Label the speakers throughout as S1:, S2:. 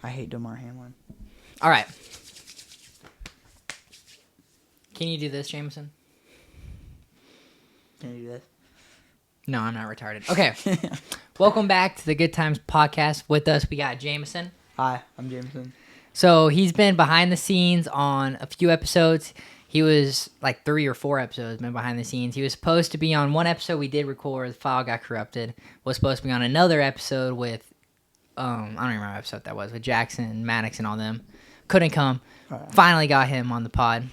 S1: I hate Damar Hamlin.
S2: All right. Can you do this, Jameson?
S1: Can you do this?
S2: No, I'm not retarded. Okay. Welcome back to the Good Times podcast. With us, we got Jameson.
S1: Hi, I'm Jameson.
S2: So he's been behind the scenes on a few episodes. He was like 3 or 4 episodes been behind the scenes. He was supposed to be on one episode we did record. The file got corrupted. Was supposed to be on another episode with, I don't even remember what episode that was, with Jackson and Maddox and all them. Couldn't come. Finally got him on the pod.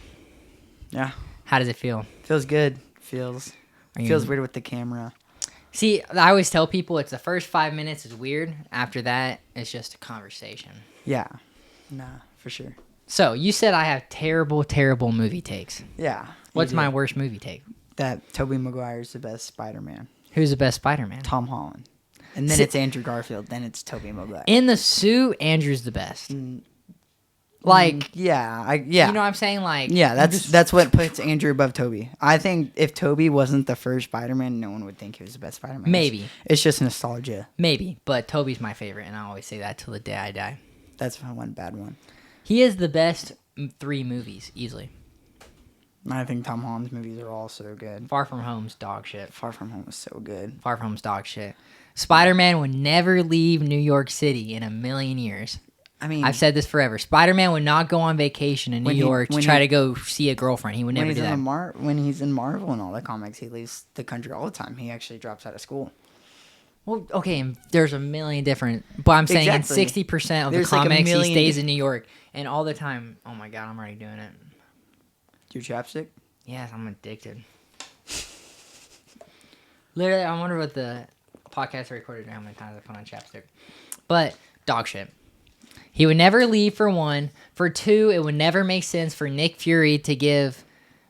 S1: Yeah.
S2: How does it feel?
S1: Feels good. Feels weird with the camera.
S2: See, I always tell people it's the first 5 minutes is weird. After that, it's just a conversation.
S1: Yeah. Nah, for sure.
S2: So, you said I have terrible, terrible movie takes.
S1: Yeah.
S2: What's my worst movie take?
S1: That Tobey Maguire's the best Spider-Man.
S2: Who's the best Spider-Man?
S1: Tom Holland. And then it's Andrew Garfield. Then it's Tobey Maguire.
S2: In the suit, Andrew's the best.
S1: Yeah.
S2: You know what I'm saying? Like,
S1: yeah, that's what puts Andrew above Tobey. I think if Tobey wasn't the first Spider-Man, no one would think he was the best Spider-Man.
S2: Maybe.
S1: It's just nostalgia.
S2: Maybe, but Tobey's my favorite, and I always say that till the day I die.
S1: That's one bad one.
S2: He is the best 3 movies, easily.
S1: I think Tom Holland's movies are all so good.
S2: Far From Home's dog shit.
S1: Far From Home is so good.
S2: Far From Home's dog shit. Spider-Man would never leave New York City in a million years.
S1: I mean,
S2: I've said this forever. Spider-Man would not go on vacation in New York to try to go see a girlfriend. He would never do that.
S1: When he's in Marvel and all the comics, he leaves the country all the time. He actually drops out of school.
S2: Well, okay, and there's a million different... But I'm saying in 60% of the comics, he stays in New York. And all the time... Oh my god, I'm already doing it.
S1: Your chapstick?
S2: Yes, I'm addicted. Literally, I wonder what the podcast I recorded how many times I put on chapstick. But, dog shit. He would never leave, for 1. For 2, it would never make sense for Nick Fury to give...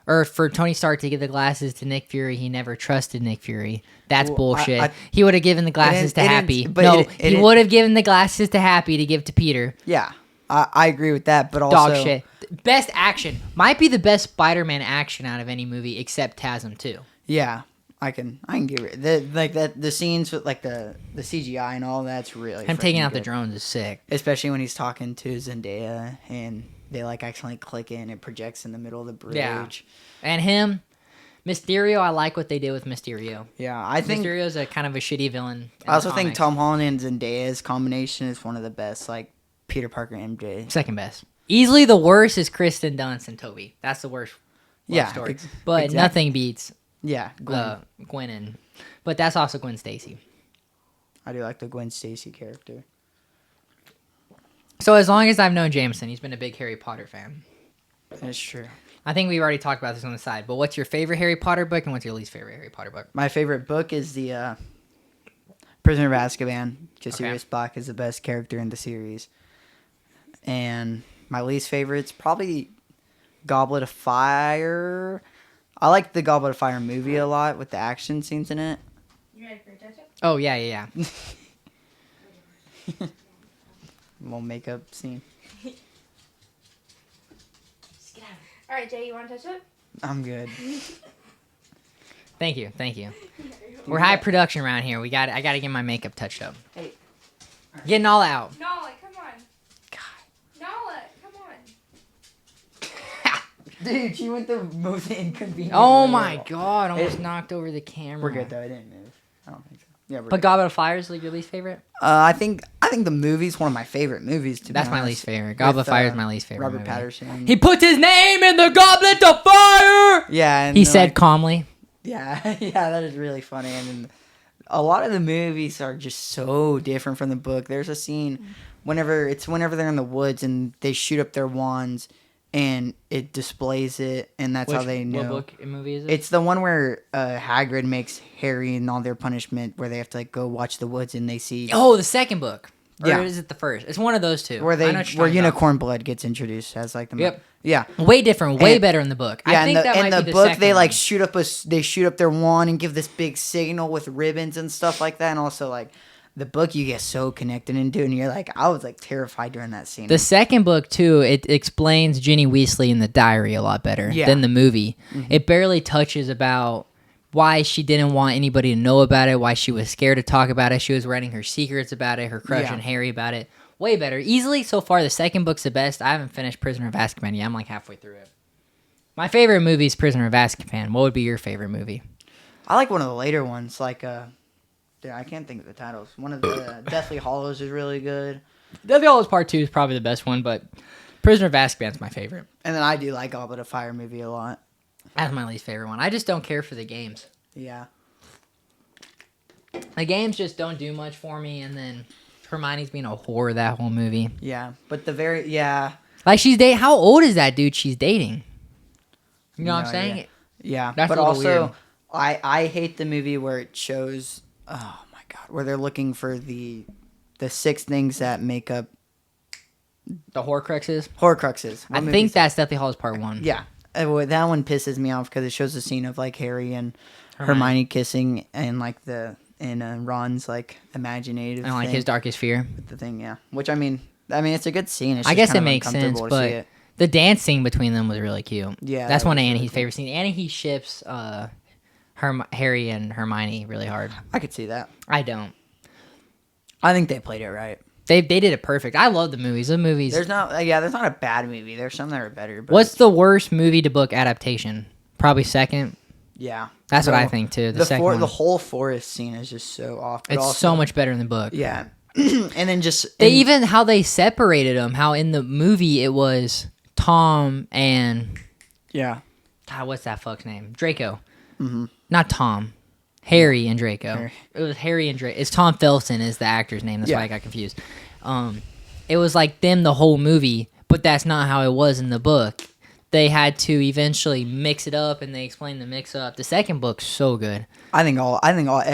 S2: Or for Tony Stark to give the glasses to Nick Fury. He never trusted Nick Fury. That's bullshit. He would have given the glasses to Happy. He would have given the glasses to Happy to give to Peter.
S1: Yeah, I agree with that, but also...
S2: Dog shit. Best action. Might be the best Spider-Man action out of any movie, except TASM 2.
S1: Yeah, I can give it... The scenes with like the CGI and all that's really
S2: Him taking out the drones is sick.
S1: Especially when he's talking to Zendaya and... They like accidentally click in. It projects in the middle of the bridge.
S2: Yeah. And him, Mysterio. I like what they did with Mysterio.
S1: Yeah, I think
S2: Mysterio's a kind of a shitty villain.
S1: I also think Tom Holland and Zendaya's combination is one of the best. Like Peter Parker and MJ.
S2: Second best. Easily the worst is Kristen Dunst and Toby. That's the worst. Story. But exactly. Nothing beats.
S1: Yeah,
S2: Gwen and. But that's also Gwen Stacy.
S1: I do like the Gwen Stacy character.
S2: So as long as I've known Jameson, he's been a big Harry Potter fan.
S1: That's true.
S2: I think we've already talked about this on the side, but what's your favorite Harry Potter book and what's your least favorite Harry Potter book?
S1: My favorite book is the Prisoner of Azkaban, because Sirius Black is the best character in the series. And my least favorite's probably Goblet of Fire. I like the Goblet of Fire movie a lot with the action scenes in it.
S3: You ready for a touch-up?
S2: Oh, yeah.
S1: Little makeup scene.
S3: All right, Jay, you want to touch up?
S1: I'm good.
S2: Thank you. We're high production around here. I got to get my makeup touched up.
S1: Hey.
S2: Getting all out.
S3: Nala, come on.
S1: God.
S3: Nala, come on.
S1: Dude, she went the most inconvenient.
S2: Oh my god, almost knocked over the camera.
S1: We're good though. I didn't move. I don't think so. Yeah,
S2: but good. Goblet of Fire is your least favorite?
S1: I think the movie's one of my favorite movies.
S2: That's my least favorite. Goblet of Fire is my least favorite.
S1: Robert
S2: movie.
S1: Patterson.
S2: He puts his name in the Goblet of Fire.
S1: Yeah, and
S2: he said calmly.
S1: Yeah, that is really funny. And then a lot of the movies are just so different from the book. There's a scene whenever they're in the woods and they shoot up their wands. And it displays it, and that's how they know.
S2: What book and movie is it?
S1: It's the one where Hagrid makes Harry and all their punishment, where they have to like go watch the woods and they see.
S2: Oh, the second book.
S1: Or
S2: is it the first? It's one of those two.
S1: Where unicorn blood gets introduced as like the.
S2: Yep.
S1: Yeah.
S2: Way different. Way better in the book.
S1: Yeah,
S2: I think that might
S1: in the
S2: be
S1: book they like
S2: one.
S1: they shoot up their wand and give this big signal with ribbons and stuff like that, and also like. The book you get so connected into, and you're like, I was like terrified during that scene.
S2: The second book too, it explains Ginny Weasley in the diary a lot better than the movie. Mm-hmm. It barely touches about why she didn't want anybody to know about it, why she was scared to talk about it. She was writing her secrets about it, her crush on Harry about it. Way better. Easily, so far, the second book's the best. I haven't finished Prisoner of Azkaban yet. I'm like halfway through it. My favorite movie is Prisoner of Azkaban. What would be your favorite movie?
S1: I like one of the later ones, like I can't think of the titles. One of the Deathly Hallows is really good.
S2: Deathly Hallows Part 2 is probably the best one, but Prisoner of Azkaban is my favorite.
S1: And then I do like Goblet of Fire movie a lot.
S2: That's my least favorite one. I just don't care for the games.
S1: Yeah.
S2: The games just don't do much for me, and then Hermione's being a whore that whole movie.
S1: Yeah, but
S2: Like, she's dating... How old is that dude she's dating? You know what I'm saying?
S1: Yeah,
S2: That's
S1: but
S2: a little
S1: also,
S2: weird.
S1: I hate the movie where it shows... Oh, my God. Where they're looking for the 6 things that make up...
S2: The Horcruxes?
S1: Horcruxes.
S2: I think that's Deathly Hallows Part 1.
S1: Yeah. Well, that one pisses me off because it shows the scene of, like, Harry and Hermione kissing and, like, Ron's, like, imaginative
S2: And, like,
S1: thing
S2: his darkest fear.
S1: with the thing, yeah. Which, I mean, it's a good scene. It's
S2: I
S1: just
S2: guess
S1: kind
S2: it
S1: of
S2: makes sense,
S1: uncomfortable to see
S2: but
S1: it.
S2: the dance scene between them was really cute.
S1: Yeah,
S2: That's
S1: that
S2: one of
S1: was really
S2: Annie's favorite scenes. Annie ships Harry and Hermione really hard.
S1: I could see that.
S2: I don't.
S1: I think they played it right.
S2: They did it perfect. I love the movies. The movies.
S1: There's not a bad movie. There's some that are better. But
S2: What's the worst movie to book adaptation? Probably second.
S1: yeah?
S2: That's what I think too. The second one.
S1: The whole forest scene is just so off. But
S2: It's
S1: also,
S2: so much better in the book.
S1: Yeah, and then just
S2: Even how they separated them. How in the movie it was Tom and
S1: yeah.
S2: God, what's that fuck's name? Draco.
S1: Mm-hmm.
S2: Not Tom. Harry and Draco.
S1: Harry.
S2: It was Harry and Draco. It's Tom Felton is the actor's name. That's
S1: Yeah.
S2: why I got confused. It was like them the whole movie, but that's not how it was in the book. They had to eventually mix it up, and they explained the mix-up. The second book's so good.
S1: I think all.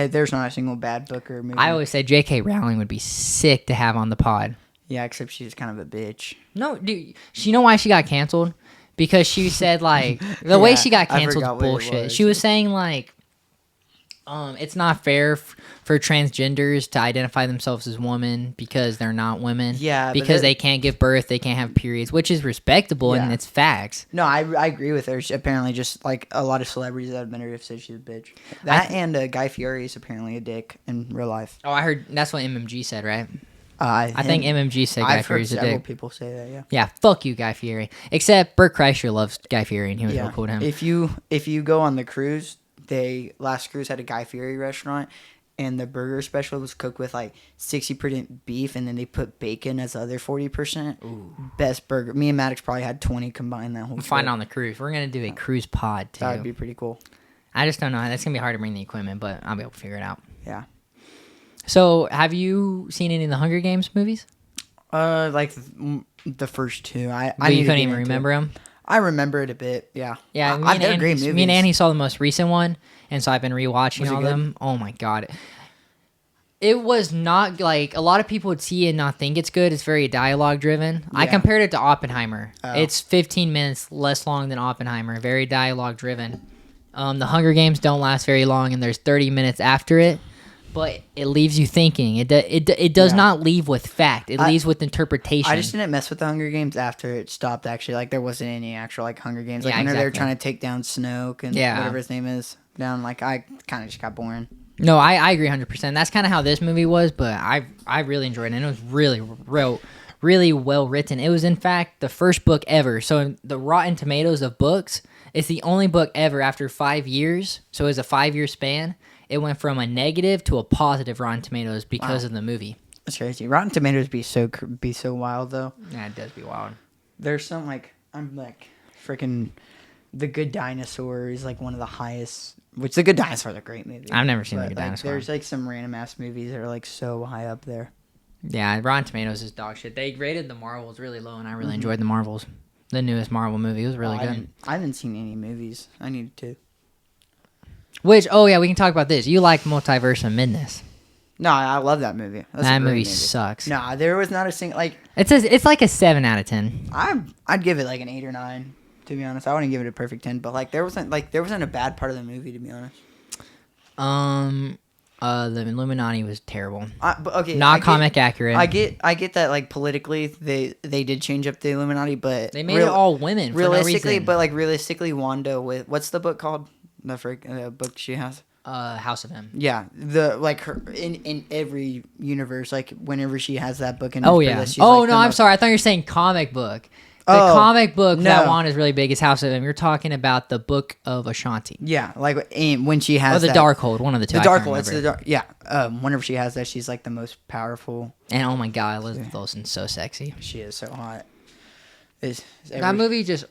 S1: There's not a single bad book or movie.
S2: I always said J.K. Rowling would be sick to have on the pod.
S1: Yeah, except she's kind of a bitch.
S2: No, dude. You know why she got canceled? Because she said, like, the way she got
S1: I
S2: canceled
S1: forgot
S2: is
S1: what it
S2: bullshit.
S1: was.
S2: She was saying, like, it's not fair for transgenders to identify themselves as women because they're not women.
S1: Yeah, but
S2: because they can't give birth, they can't have periods, which is respectable and
S1: Yeah.
S2: it's facts.
S1: No, I agree with her. She, apparently, just like a lot of celebrities that have met her have said she's a bitch. That and Guy Fieri is apparently a dick in real life.
S2: Oh, I heard that's what MMG said, right?
S1: I
S2: think MMG said Guy
S1: I've heard
S2: Fieri's a
S1: several
S2: dick.
S1: people say that. Yeah.
S2: Yeah, fuck you, Guy Fieri. Except Bert Kreischer loves Guy Fieri, and he was real cool to him.
S1: If you go on the cruise, last cruise had a Guy Fieri restaurant, and the burger special was cooked with like 60% beef, and then they put bacon as the other 40%. Ooh. Best burger. Me and Maddox probably had 20 combined that whole.
S2: We'll find
S1: trip.
S2: on the cruise. We're gonna do a cruise pod too.
S1: That would be pretty cool.
S2: I just don't know. That's gonna be hard to bring the equipment, but I'll be able to figure it out.
S1: Yeah.
S2: So, have you seen any of the Hunger Games movies?
S1: Like the first two.
S2: But you couldn't even remember them.
S1: I remember it a bit. Yeah.
S2: Yeah,
S1: They're great movies.
S2: me and Annie saw the most recent one, and so I've been rewatching
S1: Was it
S2: all
S1: good?
S2: them. Oh my god, it was not like a lot of people would see it and not think it's good. It's very dialogue driven. I
S1: Yeah.
S2: compared it to Oppenheimer.
S1: Oh.
S2: It's 15 minutes less long than Oppenheimer. Very dialogue driven. The Hunger Games don't last very long, and there's 30 minutes after it. But it leaves you thinking. It does
S1: Yeah.
S2: not leave with fact. It leaves with interpretation.
S1: I just didn't mess with the Hunger Games after it stopped. Actually, like there wasn't any actual like Hunger Games. Like
S2: Yeah,
S1: when they were
S2: exactly.
S1: trying to take down Snoke and
S2: Yeah.
S1: whatever his name is down. Like I kind of just got boring.
S2: No, I agree 100%. That's kind of how this movie was, but I really enjoyed it. And it was really well written. It was, in fact, the first book ever. So the Rotten Tomatoes of books, it's the only book ever after 5 years. So it was a 5-year span. It went from a negative to a positive Rotten Tomatoes because of the movie.
S1: That's crazy. Rotten Tomatoes be so wild though.
S2: Yeah, it does be wild.
S1: There's some like I'm like freaking The Good Dinosaur is like one of the highest. Which The Good Dinosaur is a great movie.
S2: I've never seen
S1: But,
S2: The Good
S1: like,
S2: Dinosaur.
S1: There's like some random ass movies that are like so high up there.
S2: Yeah, Rotten Tomatoes is dog shit. They rated the Marvels really low, and I really enjoyed the Marvels. The newest Marvel movie. It was really good.
S1: I haven't seen any movies. I need to.
S2: Which, oh yeah, we can talk about this. You like Multiverse of Madness.
S1: No, I love that movie. That's
S2: That
S1: a great
S2: movie sucks.
S1: Nah, there was not a single like.
S2: It's like a 7 out of 10.
S1: I'd give it like an 8 or 9. To be honest, I wouldn't give it a perfect 10. But like there wasn't a bad part of the movie. To be honest.
S2: The Illuminati was terrible.
S1: But okay,
S2: Not comic accurate.
S1: I get that like politically they did change up the Illuminati, but
S2: They made it all women for no
S1: realistically.
S2: reason.
S1: But like realistically, Wanda with what's the book called? The book she has.
S2: House of M.
S1: Yeah, her in every universe, like whenever she has that book in.
S2: Oh yeah.
S1: She's
S2: Oh
S1: like
S2: no, I'm sorry. I thought you were saying comic book. The
S1: Oh,
S2: comic book that
S1: no.
S2: Wanda's really big is House of M. You're talking about the Book of Ashanti.
S1: Yeah, like when she has
S2: Or the Darkhold, one of the two.
S1: The
S2: I can't
S1: Darkhold. It's
S2: remember.
S1: the dark. Whenever she has that, she's like the most powerful.
S2: And oh my god, Elizabeth Olsen's so sexy.
S1: She is so hot.
S2: That movie just,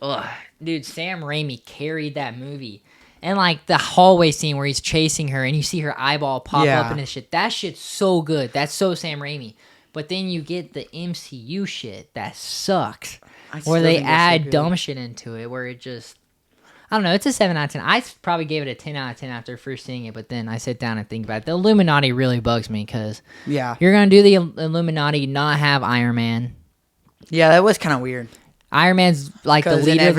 S2: dude, Sam Raimi carried that movie. And like the hallway scene where he's chasing her and you see her eyeball pop up and shit. That shit's so good. That's so Sam Raimi. But then you get the MCU shit that sucks. Where they add dumb shit into it where it just, I don't know, it's a 7 out of 10. I probably gave it a 10 out of 10 after first seeing it, but then I sit down and think about it. The Illuminati really bugs me because you're going to do the Illuminati, not have Iron Man.
S1: Yeah, that was kind of weird.
S2: Iron Man's like the leader.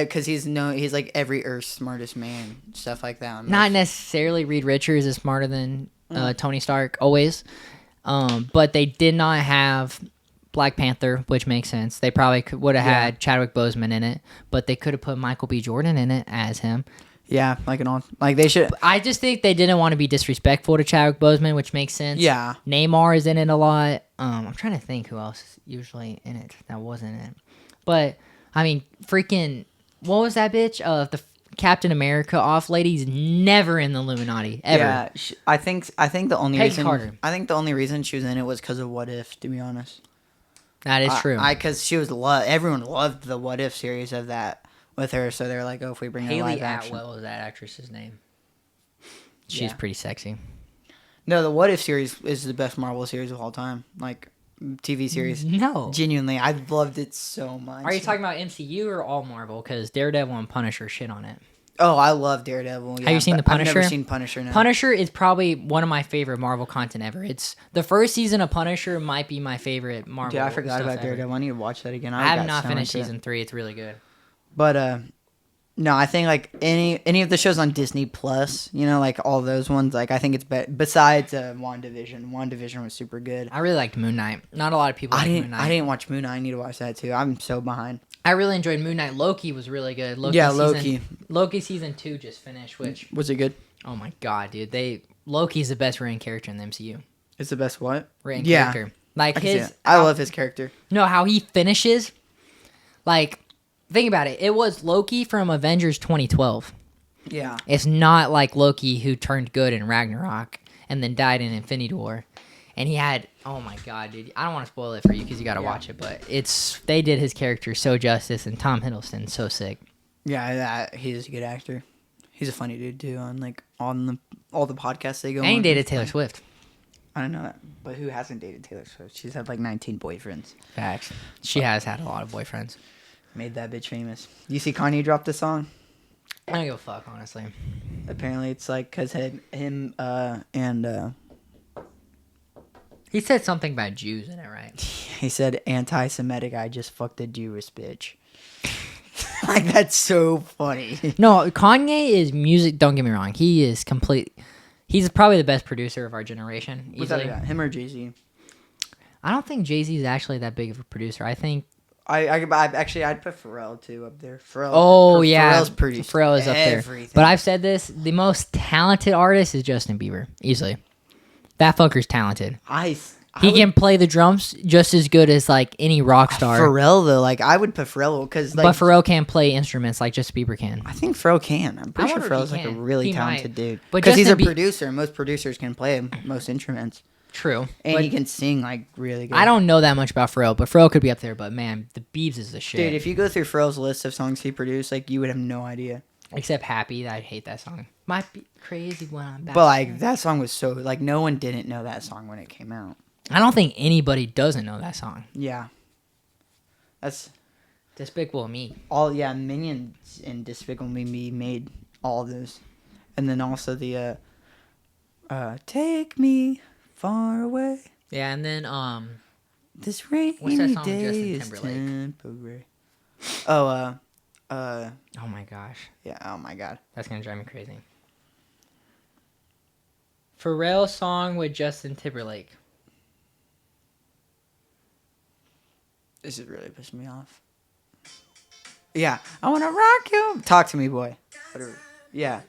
S1: Because he's like every Earth's smartest man, stuff like that.
S2: Not necessarily Reed Richards is smarter than Tony Stark, always. But they did not have Black Panther, which makes sense. They probably would have had Chadwick Boseman in it, but they could have put Michael B. Jordan in it as him.
S1: Yeah, they should.
S2: I just think they didn't want to be disrespectful to Chadwick Boseman, which makes sense.
S1: Yeah.
S2: Neymar is in it a lot. I'm trying to think who else is usually in it that wasn't in it. But, I mean, freaking, what was that bitch? The Captain America off lady's never in the Illuminati, ever.
S1: Yeah, I think the only
S2: Peggy
S1: reason
S2: Carter.
S1: I think the only reason she was in it was because of What If, to be honest.
S2: That is true.
S1: Because she was everyone loved the What If series of that with her, so they're like, oh, if we bring her live action.
S2: Haley Atwell is that actress's name. She's pretty sexy.
S1: No, the What If series is the best Marvel series of all time. Like, TV series.
S2: No.
S1: Genuinely, I loved it so much.
S2: Are you talking about MCU or all Marvel? Because Daredevil and Punisher shit on it.
S1: Oh, I love Daredevil. Yeah,
S2: Have you seen The Punisher?
S1: I've never seen Punisher, no.
S2: Punisher is probably one of my favorite Marvel content ever. It's the first season of Punisher might be my favorite Marvel.
S1: Dude, I forgot about
S2: ever.
S1: Daredevil. I need to watch that again.
S2: I have not finished season 3. It's really good.
S1: But no, I think like any of the shows on Disney Plus, like all those ones, like I think it's better. Besides WandaVision. WandaVision was super good.
S2: I really liked Moon Knight. Not a lot of people like Moon Knight.
S1: I didn't watch Moon Knight. I need to watch that too. I'm so behind.
S2: I really enjoyed Moon Knight. Loki was really good.
S1: Loki.
S2: Loki season 2 just finished, which...
S1: Was it good?
S2: Oh my god, dude. Loki's the best written character in the MCU.
S1: It's the best what?
S2: Written character. Like
S1: I love his character.
S2: No, how he finishes. Like, think about it. It was Loki from Avengers 2012.
S1: Yeah.
S2: It's not like Loki who turned good in Ragnarok and then died in Infinity War. And he had, oh my god, dude. I don't want to spoil it for you because you got to watch it, but they did his character so justice, and Tom Hiddleston's so sick.
S1: Yeah, he's a good actor. He's a funny dude too. On like all the podcasts they go on.
S2: And he dated Taylor Swift.
S1: I don't know that, but who hasn't dated Taylor Swift? She's had like 19 boyfriends.
S2: Facts. She has had a lot of boyfriends.
S1: Made that bitch famous. You see Kanye dropped a song?
S2: I don't give a fuck, honestly.
S1: Apparently, it's like because him and.
S2: He said something about Jews in it, right?
S1: He said anti-Semitic. I just fucked a Jewish bitch. Like that's so funny.
S2: No, Kanye is music. Don't get me wrong. He is complete. He's probably the best producer of our generation.
S1: What's that about? Him or Jay-Z?
S2: I don't think Jay-Z is actually that big of a producer. I think.
S1: I'd put Pharrell too up there.
S2: Pharrell's
S1: produced
S2: Pharrell is up there.
S1: Everything.
S2: But I've said this: the most talented artist is Justin Bieber, easily. That fucker's talented. He can play the drums just as good as like any rock star.
S1: Pharrell though, like I would put Pharrell because
S2: but Pharrell can't play instruments like Justin Bieber can.
S1: I think Pharrell can. I'm pretty sure Pharrell's like a really talented dude. Because he's a producer, and most producers can play most instruments.
S2: True,
S1: and he can sing like really good.
S2: I don't know that much about Pharrell, but Pharrell could be up there. But man, the Biebs is the shit.
S1: Dude, if you go through Pharrell's list of songs he produced, like you would have no idea.
S2: Except Happy, I hate that song. Might be crazy when I'm back.
S1: But like that song was so like no one didn't know that song when it came out.
S2: I don't think anybody doesn't know that song.
S1: Yeah. That's
S2: Despicable Me.
S1: Minions and Despicable Me made all of those. And then also the Take Me Far Away.
S2: Yeah, and then
S1: This rainy
S2: what's that song with
S1: day
S2: Justin
S1: is
S2: Timberlake?
S1: temporary.
S2: oh my gosh.
S1: Yeah, oh my god.
S2: That's gonna drive me crazy. Pharrell song with Justin Timberlake.
S1: This is really pissing me off. Yeah, I wanna rock you. Talk to me, boy. Whatever. Yeah.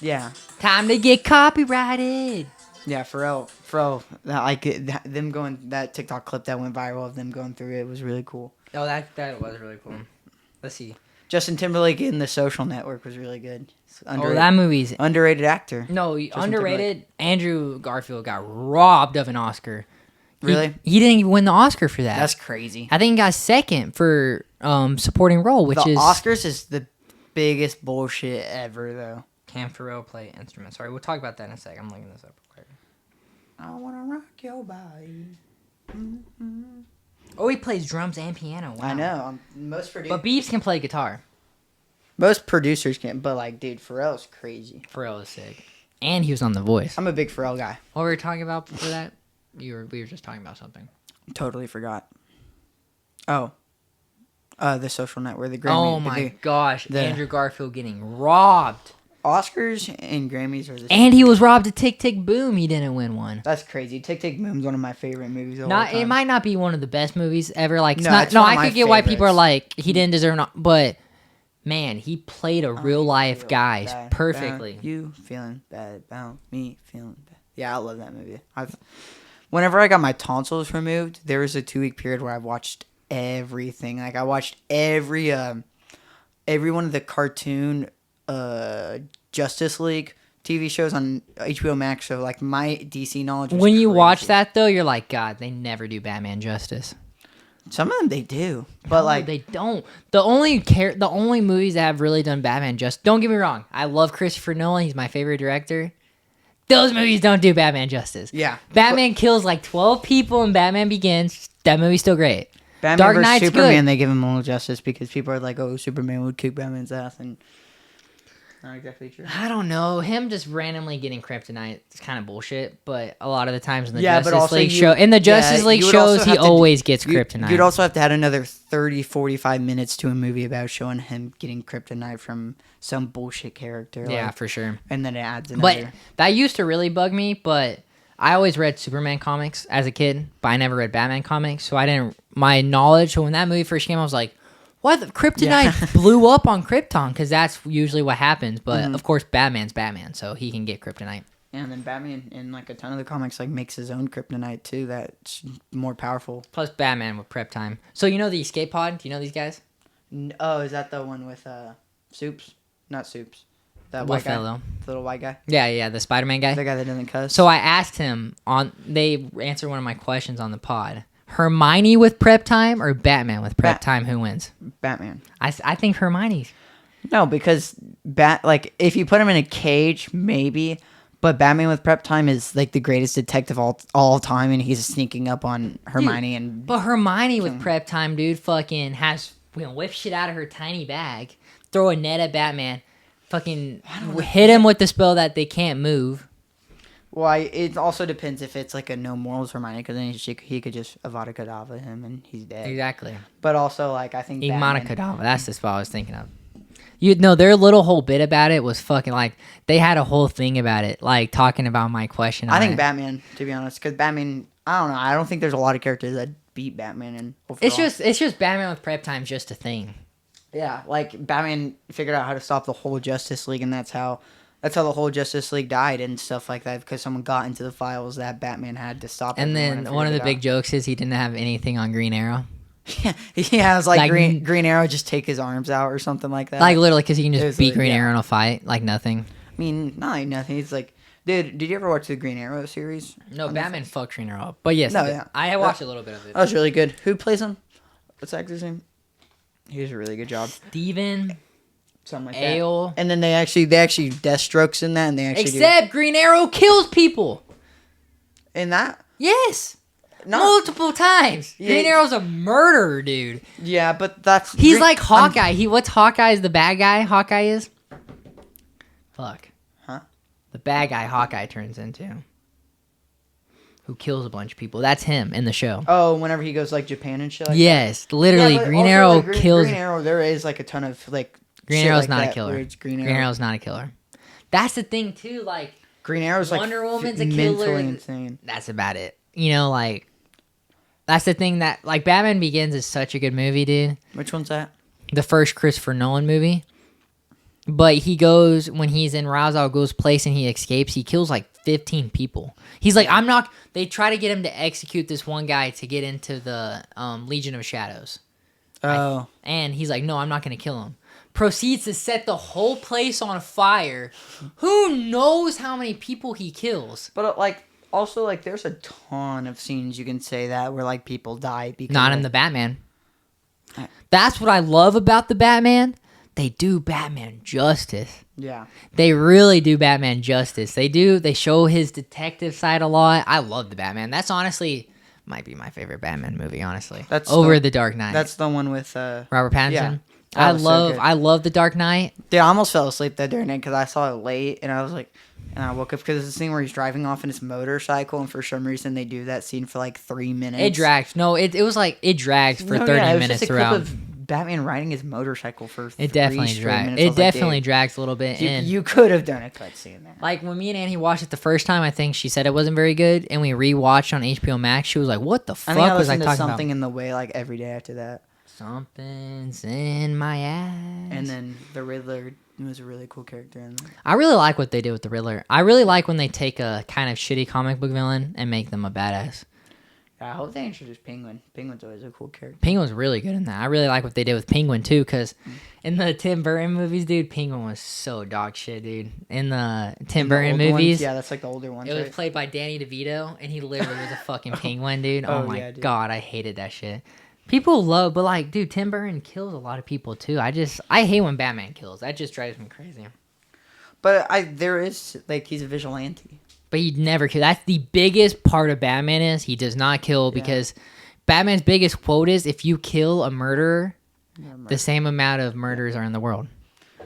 S1: Yeah.
S2: Time to get copyrighted.
S1: Yeah, Pharrell, that TikTok clip that went viral of them going through it was really cool.
S2: Oh, that was really cool. Let's see.
S1: Justin Timberlake in The Social Network was really good.
S2: That movie's
S1: underrated actor.
S2: No, underrated.
S1: Timberlake.
S2: Andrew Garfield got robbed of an Oscar.
S1: Really?
S2: He didn't even win the Oscar for that.
S1: That's crazy.
S2: I think he got second for supporting role, which
S1: the
S2: is
S1: Oscars is the biggest bullshit ever, though.
S2: Can Pharrell play instruments? Sorry, we'll talk about that in a sec. I'm looking this up real quick.
S1: I wanna rock your body. Mm-hmm.
S2: Oh, he plays drums and piano. Wow.
S1: I know.
S2: But Beeps can play guitar.
S1: Most producers can't, but like, dude, Pharrell's crazy.
S2: Pharrell is sick, and he was on The Voice.
S1: I'm a big Pharrell guy.
S2: What were we talking about before that? We were just talking about something.
S1: Totally forgot. Oh, The Social Network, the Grammy.
S2: Oh my gosh, Andrew Garfield getting robbed.
S1: Oscars and Grammys are the same.
S2: And he was robbed to Tick Tick Boom. He didn't win one.
S1: That's crazy. Tick Tick Boom's one of my favorite movies of all time.
S2: It might not be one of the best movies ever. Like,
S1: it's
S2: I
S1: one of my
S2: could get why people are
S1: favorites.
S2: like he didn't deserve not, but man, he played a real life guy
S1: Bad
S2: perfectly.
S1: about you feeling bad about me feeling bad. Yeah, I love that movie. Whenever I got my tonsils removed, there was a 2-week period where I watched everything. Like I watched every one of the cartoon Justice League TV shows on HBO Max. So like my DC knowledge was
S2: When you
S1: crazy.
S2: watch that though, you're like, God, they never do Batman justice.
S1: Some of them they do, but
S2: No,
S1: like
S2: they don't. The only movies that have really done Batman justice. Don't get me wrong, I love Christopher Nolan. He's my favorite director. Those movies don't do Batman justice.
S1: yeah,
S2: Batman kills like 12 people in Batman Begins. That movie's still great.
S1: Batman
S2: Dark
S1: vs
S2: Knight's
S1: Superman,
S2: good.
S1: they give him a little justice because people are like, "Oh, Superman would kick Batman's ass," and not exactly true.
S2: I don't know. Him just randomly getting kryptonite is kind of bullshit. But a lot of the times in the
S1: Yeah, but
S2: Justice
S1: also
S2: League
S1: you-
S2: in the Justice League
S1: you would also
S2: shows, he
S1: have to-
S2: always gets kryptonite.
S1: You'd also have to add another 30, 45 minutes to a movie about showing him getting kryptonite from some bullshit character.
S2: yeah,
S1: like,
S2: for sure.
S1: and then it adds another.
S2: But that used to really bug me. But I always read Superman comics as a kid, but I never read Batman comics. So I didn't. My knowledge. So when that movie first came, I was like, "Why the kryptonite blew up on Krypton?" Because that's usually what happens. But of course, Batman's Batman, so he can get kryptonite.
S1: And then Batman in like a ton of the comics like makes his own kryptonite too. That's more powerful.
S2: Plus, Batman with prep time. So you know the escape pod? Do you know these guys?
S1: Oh, is that the one with Soups? Not Soups. That
S2: What
S1: white guy.
S2: fellow?
S1: The little white guy.
S2: Yeah, the Spider-Man guy.
S1: The guy that doesn't cuss.
S2: So I asked him they answered one of my questions on the pod. Hermione with prep time or Batman with prep time? Who wins?
S1: Batman.
S2: I think Hermione.
S1: No, because like if you put him in a cage, maybe. But Batman with prep time is like the greatest detective all time, and he's sneaking up on Hermione and.
S2: But Hermione with prep time, dude, fucking has whip shit out of her tiny bag, throw a net at Batman, fucking hit him with the spell that they can't move.
S1: Well, it also depends if it's like a no morals Hermione, because then he could just Avada Kedavra him and he's dead.
S2: Exactly.
S1: But also, like, I think
S2: Imana Kadava. That's the spell I was thinking of. You know, their little whole bit about it was fucking like they had a whole thing about it, like talking about my question.
S1: I
S2: on
S1: think
S2: it.
S1: Batman, to be honest, because Batman, I don't know. I don't think there's a lot of characters that beat Batman in overall.
S2: It's just Batman with prep time, just a thing.
S1: Yeah, like Batman figured out how to stop the whole Justice League, and that's how the whole Justice League died and stuff like that, because someone got into the files that Batman had to stop.
S2: And
S1: everyone
S2: then one of
S1: figured
S2: the
S1: it
S2: big jokes is he didn't have anything on Green Arrow.
S1: out. Yeah, it was like,
S2: Like,
S1: Green Arrow just take his arms out or something like that.
S2: Like literally, because he can
S1: It
S2: just
S1: was
S2: beat
S1: like,
S2: Green
S1: yeah.
S2: Arrow in a fight, like nothing.
S1: I mean, not like nothing. It's like, dude, did you ever watch the Green Arrow series?
S2: No,
S1: On
S2: Batman fucked Green Arrow up. But yes,
S1: No, yeah.
S2: I watched a little bit of it.
S1: That was really good. Who plays him? What's the actor's name? He does a really good job.
S2: Steven
S1: Something like
S2: Ale.
S1: that. And then they actually Deathstrokes in that, and they actually
S2: Except Green Arrow kills people.
S1: in that.
S2: Yes.
S1: No,
S2: Multiple times.
S1: Yeah.
S2: Green Arrow's a murderer, dude.
S1: yeah, but that's
S2: He's
S1: Green-
S2: like Hawkeye. What's Hawkeye's the bad guy? Hawkeye is. Fuck.
S1: Huh?
S2: The bad guy Hawkeye turns into. Who kills a bunch of people? That's him in the show.
S1: Oh, whenever he goes like Japan and shit. Like
S2: Yes,
S1: that.
S2: literally.
S1: Yeah, but
S2: Green
S1: also,
S2: Arrow
S1: like,
S2: kills.
S1: Green Arrow. There is like a ton of like.
S2: Green
S1: shit
S2: Arrow's
S1: like
S2: not a
S1: that
S2: killer.
S1: where it's Green
S2: Green
S1: Arrow.
S2: Arrow's not a killer. That's the thing too. Like
S1: Green Arrow's like
S2: Wonder Woman's a
S1: mentally
S2: killer.
S1: insane.
S2: That's about it. You know, like that's the thing that like Batman Begins is such a good movie, dude.
S1: Which one's that?
S2: The first Christopher Nolan movie. But he goes, when he's in Ra's al Ghul's place and he escapes, he kills like 15 people. He's like, I'm not. They try to get him to execute this one guy to get into the Legion of Shadows.
S1: Oh.
S2: And he's like, no, I'm not going to kill him. Proceeds to set the whole place on fire. Who knows how many people he kills?
S1: But like, also like, there's a ton of scenes you can say that where like people die because
S2: Not in the Batman. That's what I love about the Batman. They do Batman justice.
S1: Yeah.
S2: They really do Batman justice. They do. They show his detective side a lot. I love the Batman. That's honestly might be my favorite Batman movie. Honestly,
S1: That's
S2: over the Dark Knight.
S1: That's the one with
S2: Robert Pattinson.
S1: Yeah.
S2: I
S1: That was so
S2: love.
S1: good.
S2: I love the Dark Knight.
S1: Dude, I almost fell asleep that during it because I saw it late and I was like, and I woke up because it's the scene where he's driving off in his motorcycle and for some reason they do that scene for like 3 minutes.
S2: It drags. No, it was like it drags for 30
S1: it was
S2: minutes
S1: just a
S2: throughout.
S1: clip of Batman riding his motorcycle for
S2: It definitely
S1: straight
S2: drags.
S1: minutes. I
S2: It
S1: was like,
S2: definitely
S1: dude,
S2: drags a little bit. And
S1: You could have done a cutscene there.
S2: like when me and Annie watched it the first time, I think she said it wasn't very good, and we rewatched on HBO Max. She was like, "What the
S1: I
S2: fuck
S1: think I
S2: was I
S1: listened to
S2: talking
S1: something
S2: about?"
S1: in the way like every day after that.
S2: Something's in my ass.
S1: And then the Riddler was a really cool character in that.
S2: I really like what they did with the Riddler. I really like when they take a kind of shitty comic book villain and make them a badass.
S1: I hope they introduce Penguin. Penguin's always a cool character.
S2: Penguin's really good in that. I really like what they did with Penguin too, because in the Tim Burton movies, dude, Penguin was so dog shit, dude. In the Tim Burton
S1: The old
S2: movies,
S1: ones? Yeah, that's like the older ones.
S2: it was
S1: Right?
S2: played by Danny DeVito, and he literally was a fucking penguin, dude.
S1: Oh,
S2: Oh my
S1: yeah, dude.
S2: god, I hated that shit. People love, but like, dude, Tim Burton kills a lot of people too. I hate when Batman kills. That just drives me crazy.
S1: But there is like he's a vigilante.
S2: But he'd never kill. That's the biggest part of Batman is he does not kill because Batman's biggest quote is if you kill a murderer, the same amount of murders are in the world,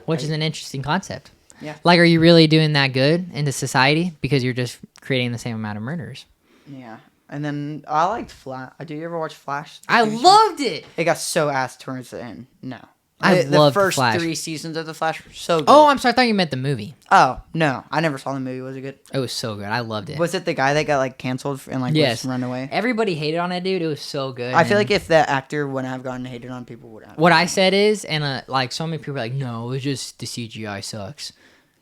S2: which is an interesting concept.
S1: Yeah.
S2: Like, are you really doing that good into society because you're just creating the same amount of murders?
S1: Yeah. And then I liked Flash. Do you ever watch Flash?
S2: I loved it.
S1: It got so ass towards the end. No.
S2: I
S1: the
S2: loved
S1: first
S2: Flash.
S1: 3 seasons of the Flash were so good.
S2: Oh, I'm sorry. I thought you meant the movie.
S1: Oh, no. I never saw the movie. Was it good?
S2: It was so good. I loved it.
S1: Was it the guy that got like canceled and like
S2: Yes.
S1: was run away?
S2: Everybody hated on it, dude. It was so good.
S1: I feel
S2: and
S1: like if that actor wouldn't have gotten hated on, people would have.
S2: what I said is, and like so many people are like, no, it's just the CGI sucks.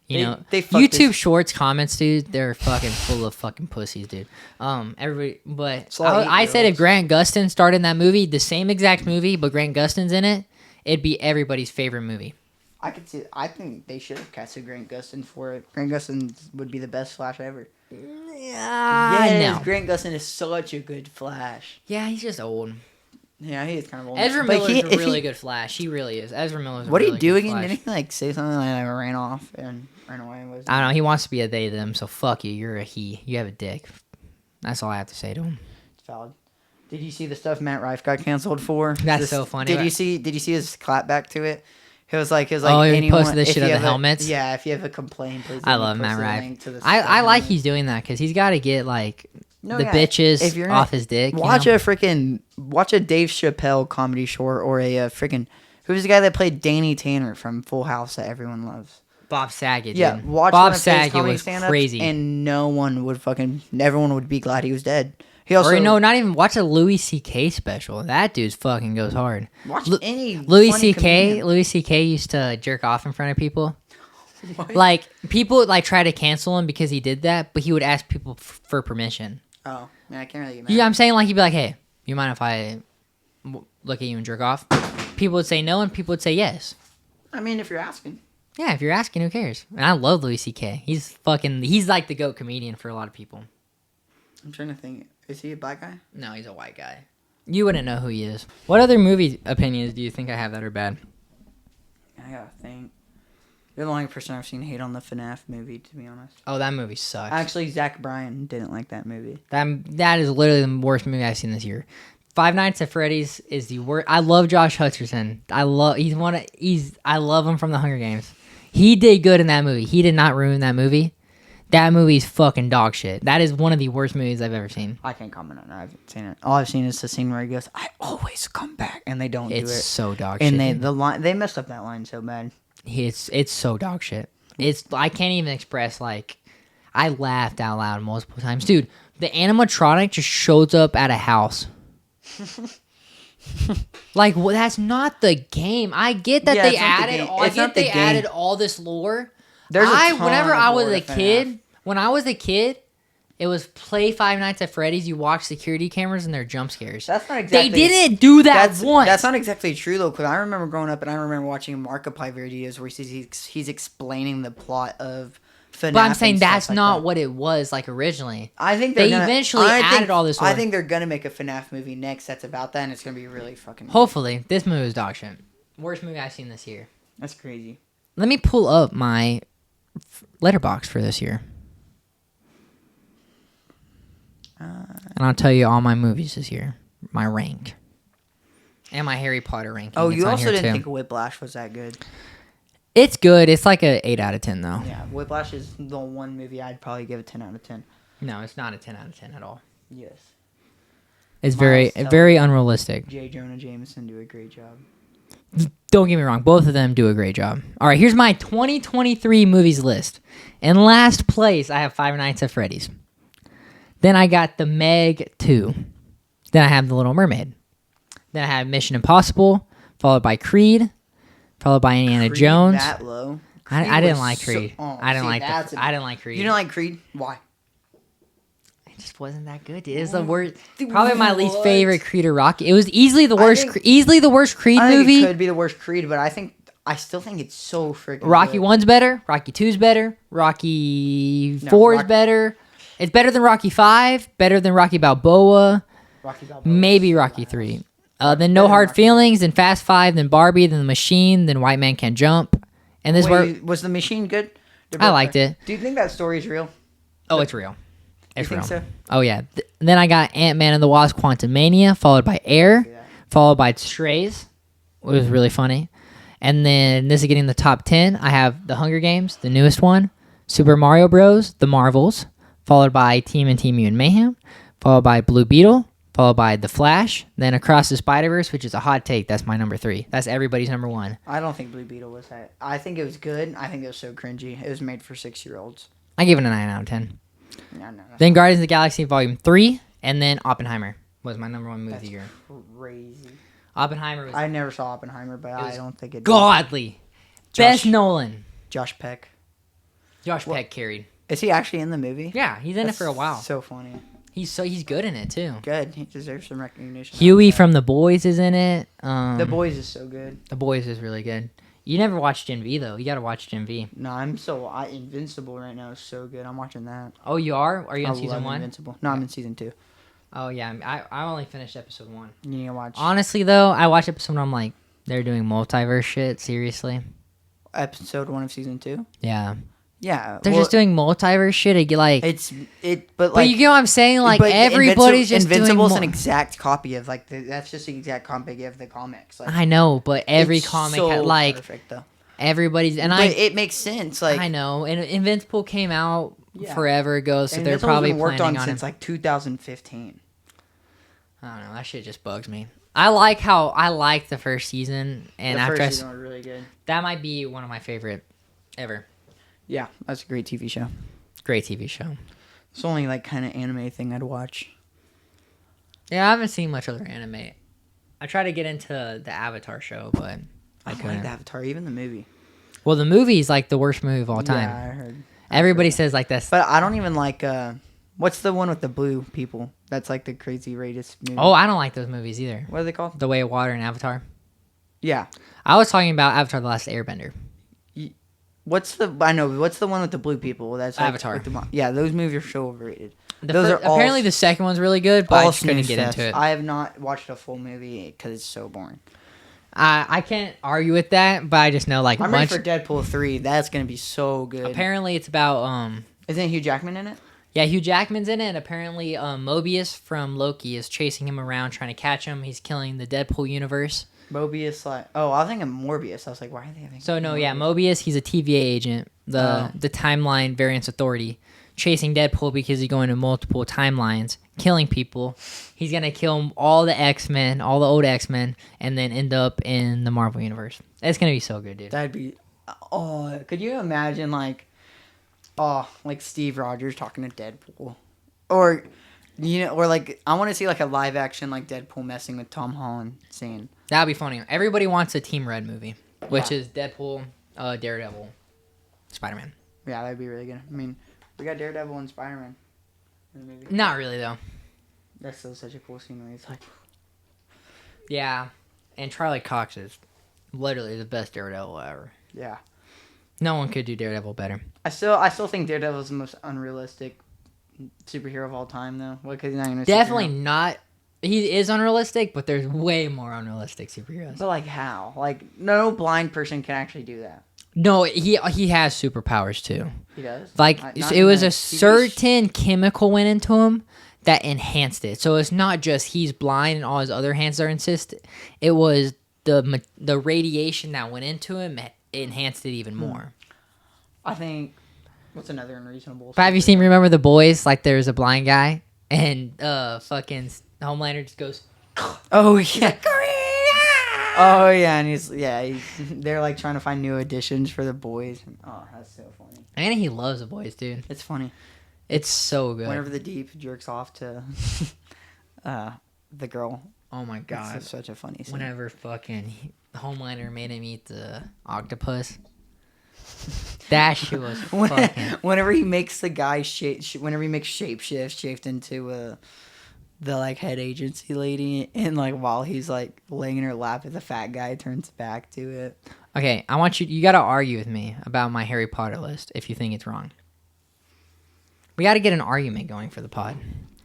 S1: They fucked
S2: YouTube
S1: this-
S2: Shorts comments, dude, they're fucking full of fucking pussies, dude. Everybody, but
S1: It's a lot of
S2: I said if
S1: 8-year-olds.
S2: Grant Gustin starred in that movie, the same exact movie, but Grant Gustin's in it, it'd be everybody's favorite movie.
S1: I could see. I think they should have casted Grant Gustin for it. Grant Gustin would be the best Flash ever.
S2: Yeah, no.
S1: Grant Gustin is such a good Flash.
S2: Yeah, he's just old.
S1: Yeah, he is kind of old.
S2: Ezra
S1: But
S2: Miller's
S1: he-
S2: a
S1: if
S2: really
S1: he-
S2: good Flash. He really is. Ezra Miller's.
S1: What
S2: a
S1: did
S2: really
S1: he do
S2: good
S1: again?
S2: Flash.
S1: Didn't he like say something like I ran off and ran away? Was
S2: I don't know. He wants to be a they them, so fuck you. You're a he. You have a dick. That's all I have to say to him.
S1: It's valid. Did you see the stuff Matt Rife got canceled for?
S2: That's so funny.
S1: Did you see his clapback to it? It was like
S2: Oh, he
S1: anyone,
S2: posted this
S1: if
S2: shit
S1: you
S2: of the
S1: have a-
S2: helmets?
S1: Yeah, if you have a complaint, please.
S2: I
S1: let me
S2: love
S1: post
S2: Matt
S1: the
S2: Rife.
S1: link to the
S2: I
S1: stuff
S2: like
S1: helmet.
S2: he's doing that because he's got to get like
S1: No,
S2: the
S1: yeah.
S2: bitches
S1: If you're
S2: off
S1: not-
S2: his dick.
S1: Watch
S2: you know?
S1: watch a Dave Chappelle comedy short or a freaking who's the guy that played Danny Tanner from Full House that everyone loves.
S2: Bob Saget.
S1: Yeah,
S2: dude.
S1: watch
S2: Bob
S1: one of his
S2: Saget
S1: comedy
S2: was
S1: stand-ups,
S2: crazy.
S1: and everyone would be glad he was dead. He also
S2: Or no, not even watch a Louis C.K. special. That dude's fucking goes hard.
S1: watch any
S2: Louis
S1: funny
S2: C.K.
S1: comedian.
S2: Louis C.K. used to jerk off in front of people.
S1: What?
S2: Like people like try to cancel him because he did that, but he would ask people for permission.
S1: Oh, man, I can't really get mad.
S2: Yeah, I'm saying like he'd be like, "Hey, you mind if I look at you and jerk off?" People would say no, and people would say yes.
S1: I mean, if you're asking.
S2: Yeah, if you're asking, who cares? And I love Louis C.K. He's like the GOAT comedian for a lot of people.
S1: I'm trying to think. Is he a black guy?
S2: No, he's a white guy. You wouldn't know who he is. What other movie opinions do you think I have that are bad?
S1: I gotta think. You're the only person I've seen hate on the FNAF movie, to be honest.
S2: Oh, that movie sucks.
S1: Actually, Zach Bryan didn't like that movie.
S2: That is literally the worst movie I've seen this year. Five Nights at Freddy's is the worst. I love Josh Hutcherson. I love him from the Hunger Games. He did good in that movie. He did not ruin that movie. That movie's fucking dog shit. That is one of the worst movies I've ever seen.
S1: I can't comment on it. I haven't seen it. All I've seen is the scene where he goes, "I always come back," and they don't
S2: It's
S1: do it.
S2: so dog
S1: And
S2: shit.
S1: they messed up that line so bad.
S2: It's so dog shit. I can't even express like I laughed out loud multiple times. Dude, the animatronic just shows up at a house. Like, well, that's not the game. I get that
S1: Yeah,
S2: they
S1: it's not the
S2: added.
S1: game.
S2: I
S1: It's
S2: get
S1: not the
S2: they
S1: game.
S2: added all this lore.
S1: There's a ton
S2: Whenever
S1: of
S2: I was
S1: lore
S2: a
S1: to FNAF.
S2: kid, when I was a kid, it was play Five Nights at Freddy's. You watch security cameras and they're jump scares.
S1: That's not exactly.
S2: They didn't do that once.
S1: That's not exactly true though, because I remember growing up and I remember watching Markiplier videos where he's explaining the plot of FNAF.
S2: But I'm saying
S1: and stuff
S2: that's
S1: like
S2: not
S1: that.
S2: what it was like originally.
S1: I think
S2: They
S1: gonna,
S2: eventually
S1: I
S2: added
S1: think-
S2: all this
S1: I
S2: lore.
S1: think they're gonna make a FNAF movie next that's about that, and it's gonna be really fucking.
S2: Hopefully, this movie was dog shit. Worst movie I've seen this year.
S1: That's crazy.
S2: Let me pull up my letterbox for this year. And I'll tell you all my movies this year. My rank. And my Harry Potter ranking.
S1: Oh,
S2: It's
S1: you
S2: on
S1: also
S2: here,
S1: didn't
S2: too.
S1: think Whiplash was that good.
S2: It's good. It's like a 8 out of 10, though.
S1: Yeah, Whiplash is the one movie I'd probably give a 10 out of 10.
S2: No, it's not a 10 out of 10 at all.
S1: Yes.
S2: It's
S1: Miles Teller.
S2: very unrealistic.
S1: J. Jonah Jameson do a great job.
S2: Don't get me wrong. Both of them do a great job. All right, here's my 2023 movies list. In last place, I have Five Nights at Freddy's. Then I got The Meg 2. Then I have The Little Mermaid. Then I have Mission Impossible, followed by Creed, followed by Indiana
S1: Creed
S2: Jones.
S1: That low.
S2: I didn't
S1: was
S2: like
S1: so-
S2: Creed.
S1: oh,
S2: I didn't
S1: see,
S2: like
S1: that's
S2: I didn't like Creed.
S1: You didn't like Creed? Why?
S2: It just wasn't that good. It was the worst. Probably my least favorite Creed or Rocky. It was easily the worst.
S1: think-
S2: Easily the worst Creed
S1: I think
S2: movie.
S1: it could be the worst Creed, but I still think it's so freaking
S2: Rocky
S1: good.
S2: 1's better. Rocky 2's better. Rocky
S1: No,
S2: 4 is
S1: Rock-
S2: better. It's better than Rocky 5. Better than Rocky Balboa.
S1: Rocky Balboa.
S2: Maybe Rocky 3. Then
S1: better
S2: No
S1: than
S2: Hard
S1: Rocky.
S2: Feelings. Then Fast 5. Then Barbie. Then The Machine. Then White Man Can't Jump. And this where
S1: Was the machine good?
S2: I liked it.
S1: Do you think that story is real?
S2: Oh, it's real. It's
S1: you
S2: real.
S1: think so?
S2: Oh yeah. Then I got Ant-Man and the Wasp: Quantumania, followed by Air,
S1: Yeah.
S2: followed by Strays. It was really funny. And then this is getting the top 10. I have The Hunger Games, the newest one, Super Mario Bros, The Marvels, followed by Team and Team Mutant Mayhem, followed by Blue Beetle, followed by The Flash, then Across the Spider-Verse, which is a hot take. That's my number 3. That's everybody's number 1.
S1: I don't think Blue Beetle was that. I think it was good. I think it was so cringy. It was made for 6-year-olds.
S2: I give it a 9 out of 10.
S1: No.
S2: Then Guardians of the Galaxy Volume 3, and then Oppenheimer was my number 1 movie of the year.
S1: Crazy.
S2: Oppenheimer was
S1: I never saw Oppenheimer, but I
S2: was
S1: don't think it.
S2: godly. Best Nolan.
S1: Josh Peck.
S2: Josh Peck carried.
S1: Is he actually in the movie?
S2: Yeah, he's in it for a while.
S1: So funny.
S2: He's good in it too.
S1: Good. He deserves some recognition.
S2: Huey from The Boys is in it.
S1: The Boys is so good.
S2: The Boys is really good. You never watched Gen V though. You got to watch Gen V.
S1: No, Invincible right now is so good. I'm watching that.
S2: Oh, you are? Are you
S1: I
S2: on season
S1: love
S2: 1?
S1: Invincible. No, I'm in season 2.
S2: Oh yeah, I only finished episode 1.
S1: You need to watch
S2: Honestly though, I watched episode 1. I'm like, they're doing multiverse shit. Seriously?
S1: episode 1 of season 2.
S2: Yeah.
S1: Yeah,
S2: They're just doing multiverse shit. It, like,
S1: but
S2: but you get what I'm saying? Like
S1: but
S2: everybody's just
S1: Invincible's
S2: doing
S1: an exact copy of that's just the exact copy of the comics. Like,
S2: I know, but every
S1: it's
S2: comic
S1: so
S2: had like
S1: perfect though.
S2: everybody's and
S1: But
S2: I
S1: it makes sense. Like
S2: I know, and Invincible came out
S1: Yeah.
S2: forever ago, so
S1: and
S2: they're
S1: Invincible's
S2: probably
S1: been worked
S2: planning
S1: on
S2: on
S1: since
S2: it.
S1: like 2015.
S2: I don't know. That shit just bugs me. I like the first season, and
S1: the
S2: after
S1: first season was really good.
S2: that might be one of my favorite ever.
S1: Yeah, that's a great TV show.
S2: Great TV show.
S1: It's the only like kind of anime thing I'd watch.
S2: Yeah, I haven't seen much other anime. I try to get into the Avatar show, but I couldn't.
S1: like Avatar, even the movie.
S2: Well, the movie's like the worst movie of all time.
S1: Yeah, I heard.
S2: Everybody says like this.
S1: But I don't even like. What's the one with the blue people? That's like the crazy greatest movie.
S2: Oh, I don't like those movies either.
S1: What are they called?
S2: The Way of Water and Avatar.
S1: Yeah.
S2: I was talking about Avatar: The Last Airbender.
S1: What's the one with the blue people? That's like,
S2: Avatar.
S1: Yeah, those movies are so overrated.
S2: Apparently the second one's really good, but I just couldn't get into it.
S1: I have not watched a full movie because it's so boring.
S2: I can't argue with that, but I just know like a
S1: I'm ready
S2: bunch.
S1: for Deadpool 3. That's gonna be so good.
S2: Apparently it's about
S1: Isn't Hugh Jackman in it?
S2: yeah, Hugh Jackman's in it, and apparently Mobius from Loki is chasing him around trying to catch him. He's killing the Deadpool universe.
S1: Mobius, I was thinking Morbius. I was like, why are they having?
S2: So no, yeah, Mobius, he's a TVA agent, the timeline variance authority, chasing Deadpool because he's going to multiple timelines, killing people. He's gonna kill all the X-Men, all the old X-Men, and then end up in the Marvel universe. It's gonna be so good, dude.
S1: That'd be. Oh, could you imagine like Steve Rogers talking to Deadpool, or Or like I want to see like a live action like Deadpool messing with Tom Holland scene.
S2: That'd be funny. Everybody wants a Team Red movie, which
S1: Yeah.
S2: is Deadpool, Daredevil, Spider-Man.
S1: Yeah, that'd be really good. I mean, we got Daredevil and Spider-Man in the movie.
S2: Not really though.
S1: That's still such a cool scene where he's like,
S2: Yeah, and Charlie Cox is literally the best Daredevil ever.
S1: yeah.
S2: No one could do Daredevil better.
S1: I still think Daredevil's the most unrealistic superhero of all time, though. Because he's not even a
S2: Definitely
S1: superhero.
S2: not. He is unrealistic, but there's way more unrealistic superheroes.
S1: But like how? Like no blind person can actually do that.
S2: No, he has superpowers too.
S1: He does.
S2: Like
S1: Not
S2: it
S1: in
S2: was
S1: the
S2: a
S1: TV
S2: certain chemical went into him that enhanced it. So it's not just he's blind and all his other hands are insistent. It was the radiation that went into him enhanced it even more.
S1: I think. What's another unreasonable?
S2: But have you seen Remember the Boys? Like there's a blind guy and fucking Homelander just goes.
S1: Oh yeah. Oh yeah, and they're like trying to find new additions for the boys. Oh, that's so funny.
S2: And he loves the boys, dude.
S1: It's funny.
S2: It's so good.
S1: Whenever the Deep jerks off to the girl.
S2: Oh my god.
S1: It's such a funny scene.
S2: Whenever fucking Homelander made him eat the octopus. That shit was fucking.
S1: Whenever he makes the guy whenever he makes shaped into the like head agency lady, and like while he's like laying in her lap, the fat guy turns back to it.
S2: Okay, I want you gotta argue with me about my Harry Potter list if you think it's wrong. We gotta get an argument going for the pod.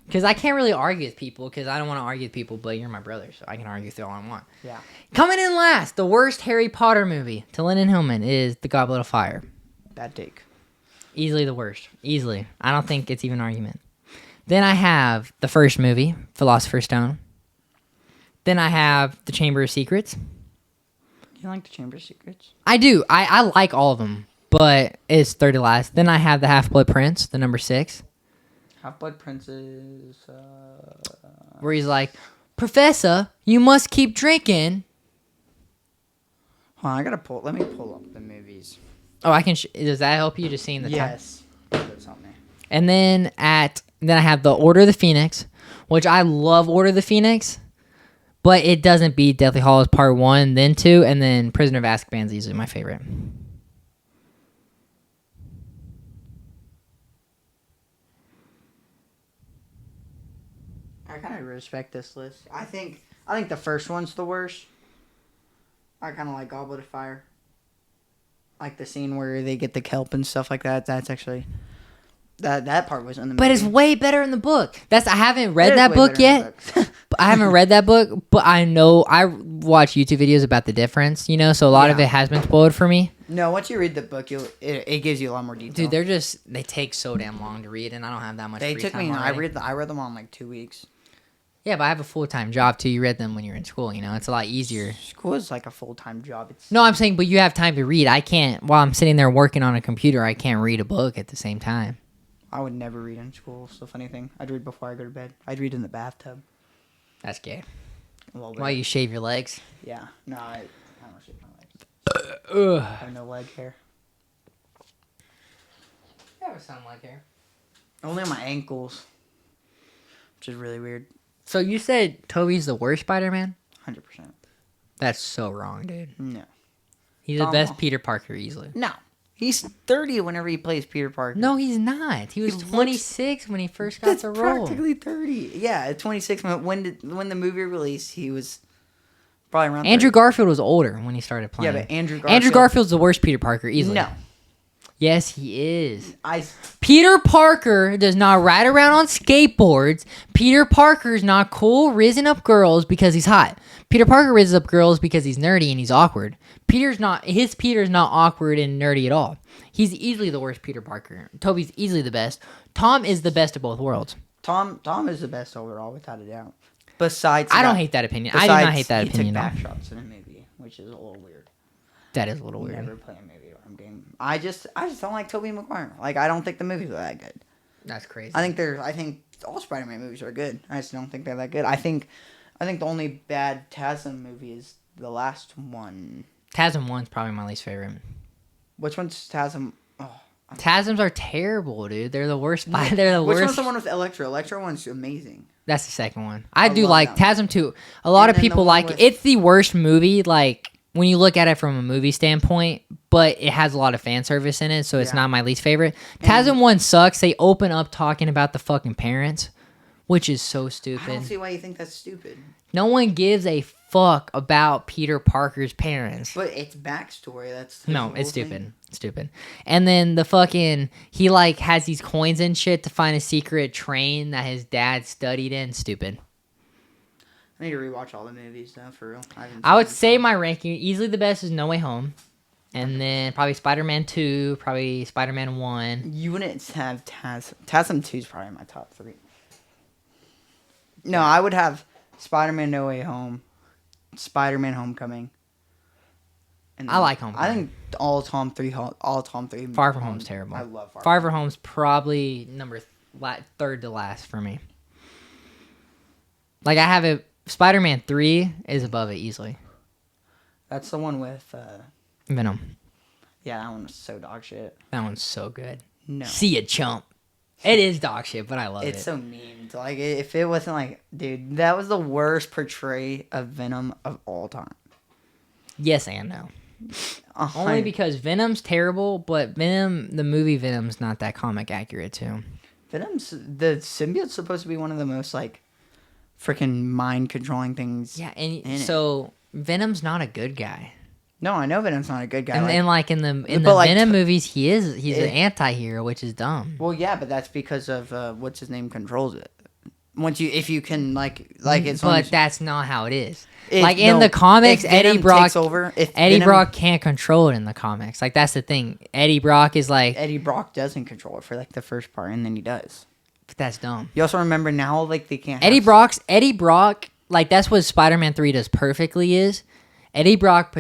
S2: Because I can't really argue with people because I don't want to argue with people, but you're my brother, so I can argue with you all I want.
S1: Yeah.
S2: Coming in last, the worst Harry Potter movie to Lennon Hillman is The Goblet of Fire.
S1: Bad take.
S2: Easily the worst. Easily. I don't think it's even an argument. Then I have the first movie, Philosopher's Stone. Then I have The Chamber of Secrets.
S1: You like The Chamber of Secrets?
S2: I do. I like all of them, but it's third to last. Then I have The Half-Blood Prince, the number 6.
S1: Half-Blood Princes.
S2: Where he's like, Professor, you must keep drinking.
S1: Hold on, let me pull up the movies.
S2: Oh, I can. Does that help you just seeing the time?
S1: Yes. That's on me.
S2: And then I have the Order of the Phoenix, which I love Order of the Phoenix, but it doesn't beat Deathly Hallows Part 1, then 2, and then Prisoner of Azkaban is usually my favorite.
S1: I kind of respect this list. I think the first one's the worst. I kind of like Goblet of Fire. Like the scene where they get the kelp and stuff like that. That's actually that part was in the movie.
S2: But it's way better in the book. I haven't read
S1: It is
S2: that
S1: way
S2: book
S1: better in the
S2: yet.
S1: book.
S2: I haven't read that book, but I know I watch YouTube videos about the difference. So a lot of
S1: Yeah.
S2: it has been spoiled for me.
S1: No, once you read the book, it gives you a lot more detail.
S2: Dude, they take so damn long to read, and I don't have that much.
S1: They
S2: free
S1: took
S2: time
S1: me.
S2: already.
S1: I read them all in like 2 weeks.
S2: Yeah, but I have a full-time job too. You read them when you're in school. It's a lot easier.
S1: School is like a full-time job. It's
S2: No, I'm saying, but you have time to read. I can't. While I'm sitting there working on a computer, I can't read a book at the same time.
S1: I would never read in school. It's the funny thing. I'd read before I go to bed. I'd read in the bathtub.
S2: That's gay.
S1: A little bit.
S2: Why you shave your legs?
S1: Yeah. No, I don't shave my legs.
S2: Ugh.
S1: I have no leg hair.
S2: You have some leg hair.
S1: Only on my ankles. Which is really weird.
S2: So you said Toby's the worst Spider-Man?
S1: 100%.
S2: That's so wrong, dude.
S1: No.
S2: He's the
S1: Oh.
S2: best Peter Parker easily.
S1: No. He's 30 whenever he plays Peter Parker.
S2: No, he's not. He was
S1: He looks-
S2: 26 when he first got
S1: That's
S2: the role.
S1: practically 30. Yeah, at 26. When the movie released, he was probably around
S2: Andrew
S1: 30.
S2: Garfield was older when he started playing.
S1: Yeah, but Andrew
S2: Garfield's the worst Peter Parker easily.
S1: No.
S2: Yes, he is.
S1: I
S2: Peter Parker does not ride around on skateboards. Peter Parker's not cool, risen up girls because he's hot. Peter Parker raises up girls because he's nerdy and he's awkward. Peter's not awkward and nerdy at all. He's easily the worst Peter Parker. Toby's easily the best. Tom is the best of both worlds.
S1: Tom is the best overall, without a doubt. Besides,
S2: I don't hate that opinion. I do not hate that opinion.
S1: He
S2: No.
S1: took back shots in a movie, which is a little weird.
S2: That is a little weird.
S1: Never play a movie or a game. I just don't like Tobey Maguire. Like, I don't think the movies are that good.
S2: That's crazy.
S1: I think all Spider-Man movies are good. I just don't think they're that good. I think the only bad TASM movie is the last one.
S2: TASM 1's probably my least favorite.
S1: Which one's TASM? Oh,
S2: Tasms are terrible, dude. They're the worst. They're the
S1: Which
S2: worst.
S1: one's the one with Electro? Electro one's amazing.
S2: That's the second one. I do
S1: love
S2: like
S1: that
S2: Tasm 2. A lot
S1: And
S2: of
S1: then the
S2: people
S1: one
S2: like
S1: with-
S2: it. It's the worst movie, like, when you look at it from a movie standpoint, but it has a lot of fan service in it, so it's
S1: Yeah.
S2: not my least favorite.
S1: And-
S2: Tasm 1 sucks. They open up talking about the fucking parents, which is so
S1: I don't
S2: stupid.
S1: see why you think that's stupid.
S2: No one gives a fuck about Peter Parker's parents.
S1: But it's backstory. That's his
S2: No,
S1: whole
S2: it's
S1: thing.
S2: stupid. It's stupid. And then the fucking he like has these coins and shit to find a secret train that his dad studied in. Stupid.
S1: I need to rewatch all the movies though, for real.
S2: I would say my ranking easily the best is No Way Home, and then probably Spider-Man 2, probably Spider-Man 1.
S1: You wouldn't have Tasm 2 is probably my top 3. No, I would have Spider-Man No Way Home, Spider-Man Homecoming. And
S2: I like
S1: I
S2: Homecoming.
S1: think all Tom 3.
S2: Far From Home's terrible.
S1: I love
S2: Far From Home's probably third to last for me. Like I have it. Spider-Man 3 is above it easily.
S1: That's the one with
S2: Venom.
S1: yeah, that one was so dog shit.
S2: That one's so good.
S1: No.
S2: See ya, chump. It is dog shit, but I love
S1: It's
S2: it.
S1: so mean. Like if it wasn't like, dude, that was the worst portray of Venom of all time.
S2: Yes and no. Only because Venom's terrible, but Venom, the movie Venom's not that comic accurate too.
S1: Venom's the symbiote's supposed to be one of the most like freaking mind controlling things.
S2: Yeah,
S1: in
S2: and
S1: it.
S2: so Venom's not a good guy.
S1: No, I know Venom's not a good guy.
S2: And in the
S1: but, like,
S2: Venom movies, he's an
S1: it-
S2: anti-hero, which is dumb.
S1: well, yeah, but that's because of what's his name controls it. If you can like it's.
S2: But that's not how it is.
S1: If-
S2: Like in
S1: no,
S2: the comics,
S1: if Venom
S2: Eddie Brock
S1: takes over. If
S2: Eddie
S1: Venom-
S2: Brock can't control it in the comics. Like that's the thing. Eddie Brock is like,
S1: Eddie Brock doesn't control it for like the first part, and then he does.
S2: that's dumb.
S1: You also remember now, like they can't.
S2: Eddie
S1: have-
S2: Brock, like that's what Spider-Man 3 does perfectly is Eddie Brock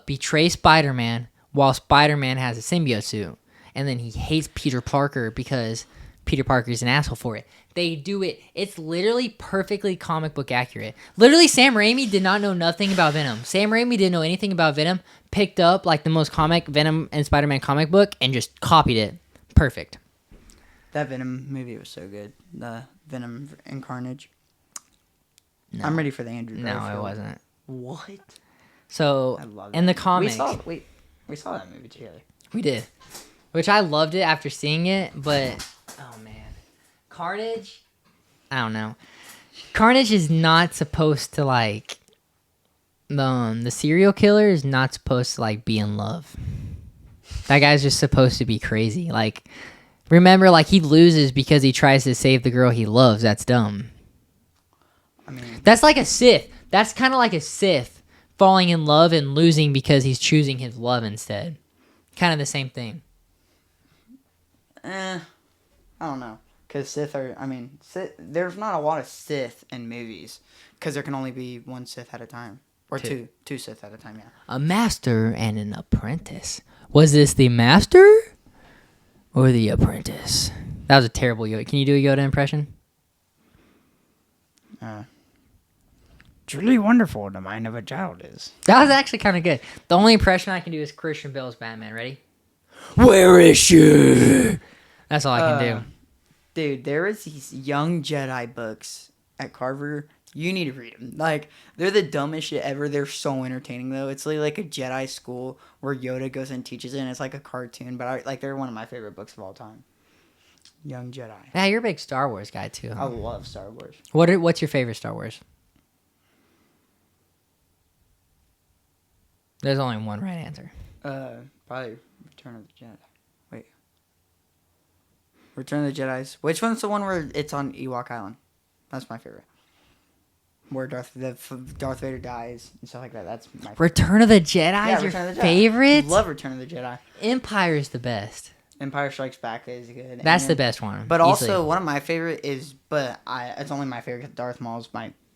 S2: betrays Spider-Man while Spider-Man has a symbiote suit. And then he hates Peter Parker because Peter Parker is an asshole for it. They do it. It's literally perfectly comic book accurate. Literally, Sam Raimi did not know nothing about Venom. Sam Raimi didn't know anything about Venom, picked up like the most comic Venom and Spider-Man comic book and just copied it. Perfect.
S1: That Venom movie was so good. The Venom and Carnage.
S2: No.
S1: I'm ready for the Andrew.
S2: No,
S1: Garfield.
S2: it wasn't.
S1: What?
S2: So
S1: I love
S2: in
S1: that
S2: the
S1: movie.
S2: comics,
S1: We saw that movie together.
S2: we did, which I loved it after seeing it. But oh man, Carnage, I don't know. Carnage is not supposed to like the serial killer is not supposed to like be in love. That guy's just supposed to be crazy. Like, remember, like he loses because he tries to save the girl he loves. That's dumb.
S1: I mean,
S2: That's like a Sith. That's kind of like a Sith falling in love and losing because he's choosing his love instead. Kind of the same thing.
S1: I don't know. Because there's not a lot of Sith in movies. Because there can only be one Sith at a time. Or two Sith at a time, yeah.
S2: A master and an apprentice. Was this the master or the apprentice? That was a terrible Yoda. Can you do a Yoda impression?
S1: Truly wonderful the mind of a child is.
S2: That was actually kind of good. The only impression I can do is Christian Bale's Batman. Ready? Where is she? That's all I can do.
S1: Dude, there is these young Jedi books at Carver. You need to read them. Like, they're the dumbest shit ever. They're so entertaining, though. It's like a Jedi school where Yoda goes and teaches it, and it's like a cartoon. But they're one of my favorite books of all time. Young Jedi.
S2: Yeah, you're a big Star Wars guy too.
S1: I
S2: Huh?
S1: love Star Wars.
S2: What's your favorite Star Wars? There's only one right answer.
S1: Probably Return of the Jedi. Wait. Return of the Jedi's. Which one's the one where it's on Ewok Island? That's my favorite. Where Darth Vader dies and stuff like that. That's my favorite.
S2: Return of the Jedi is your
S1: Return of the Jedi.
S2: favorite?
S1: Love Return of the Jedi.
S2: Empire's the best.
S1: Empire Strikes Back is good.
S2: That's
S1: And
S2: the best one.
S1: But
S2: easily.
S1: also, one of my favorite is, it's only my favorite because Darth Maul's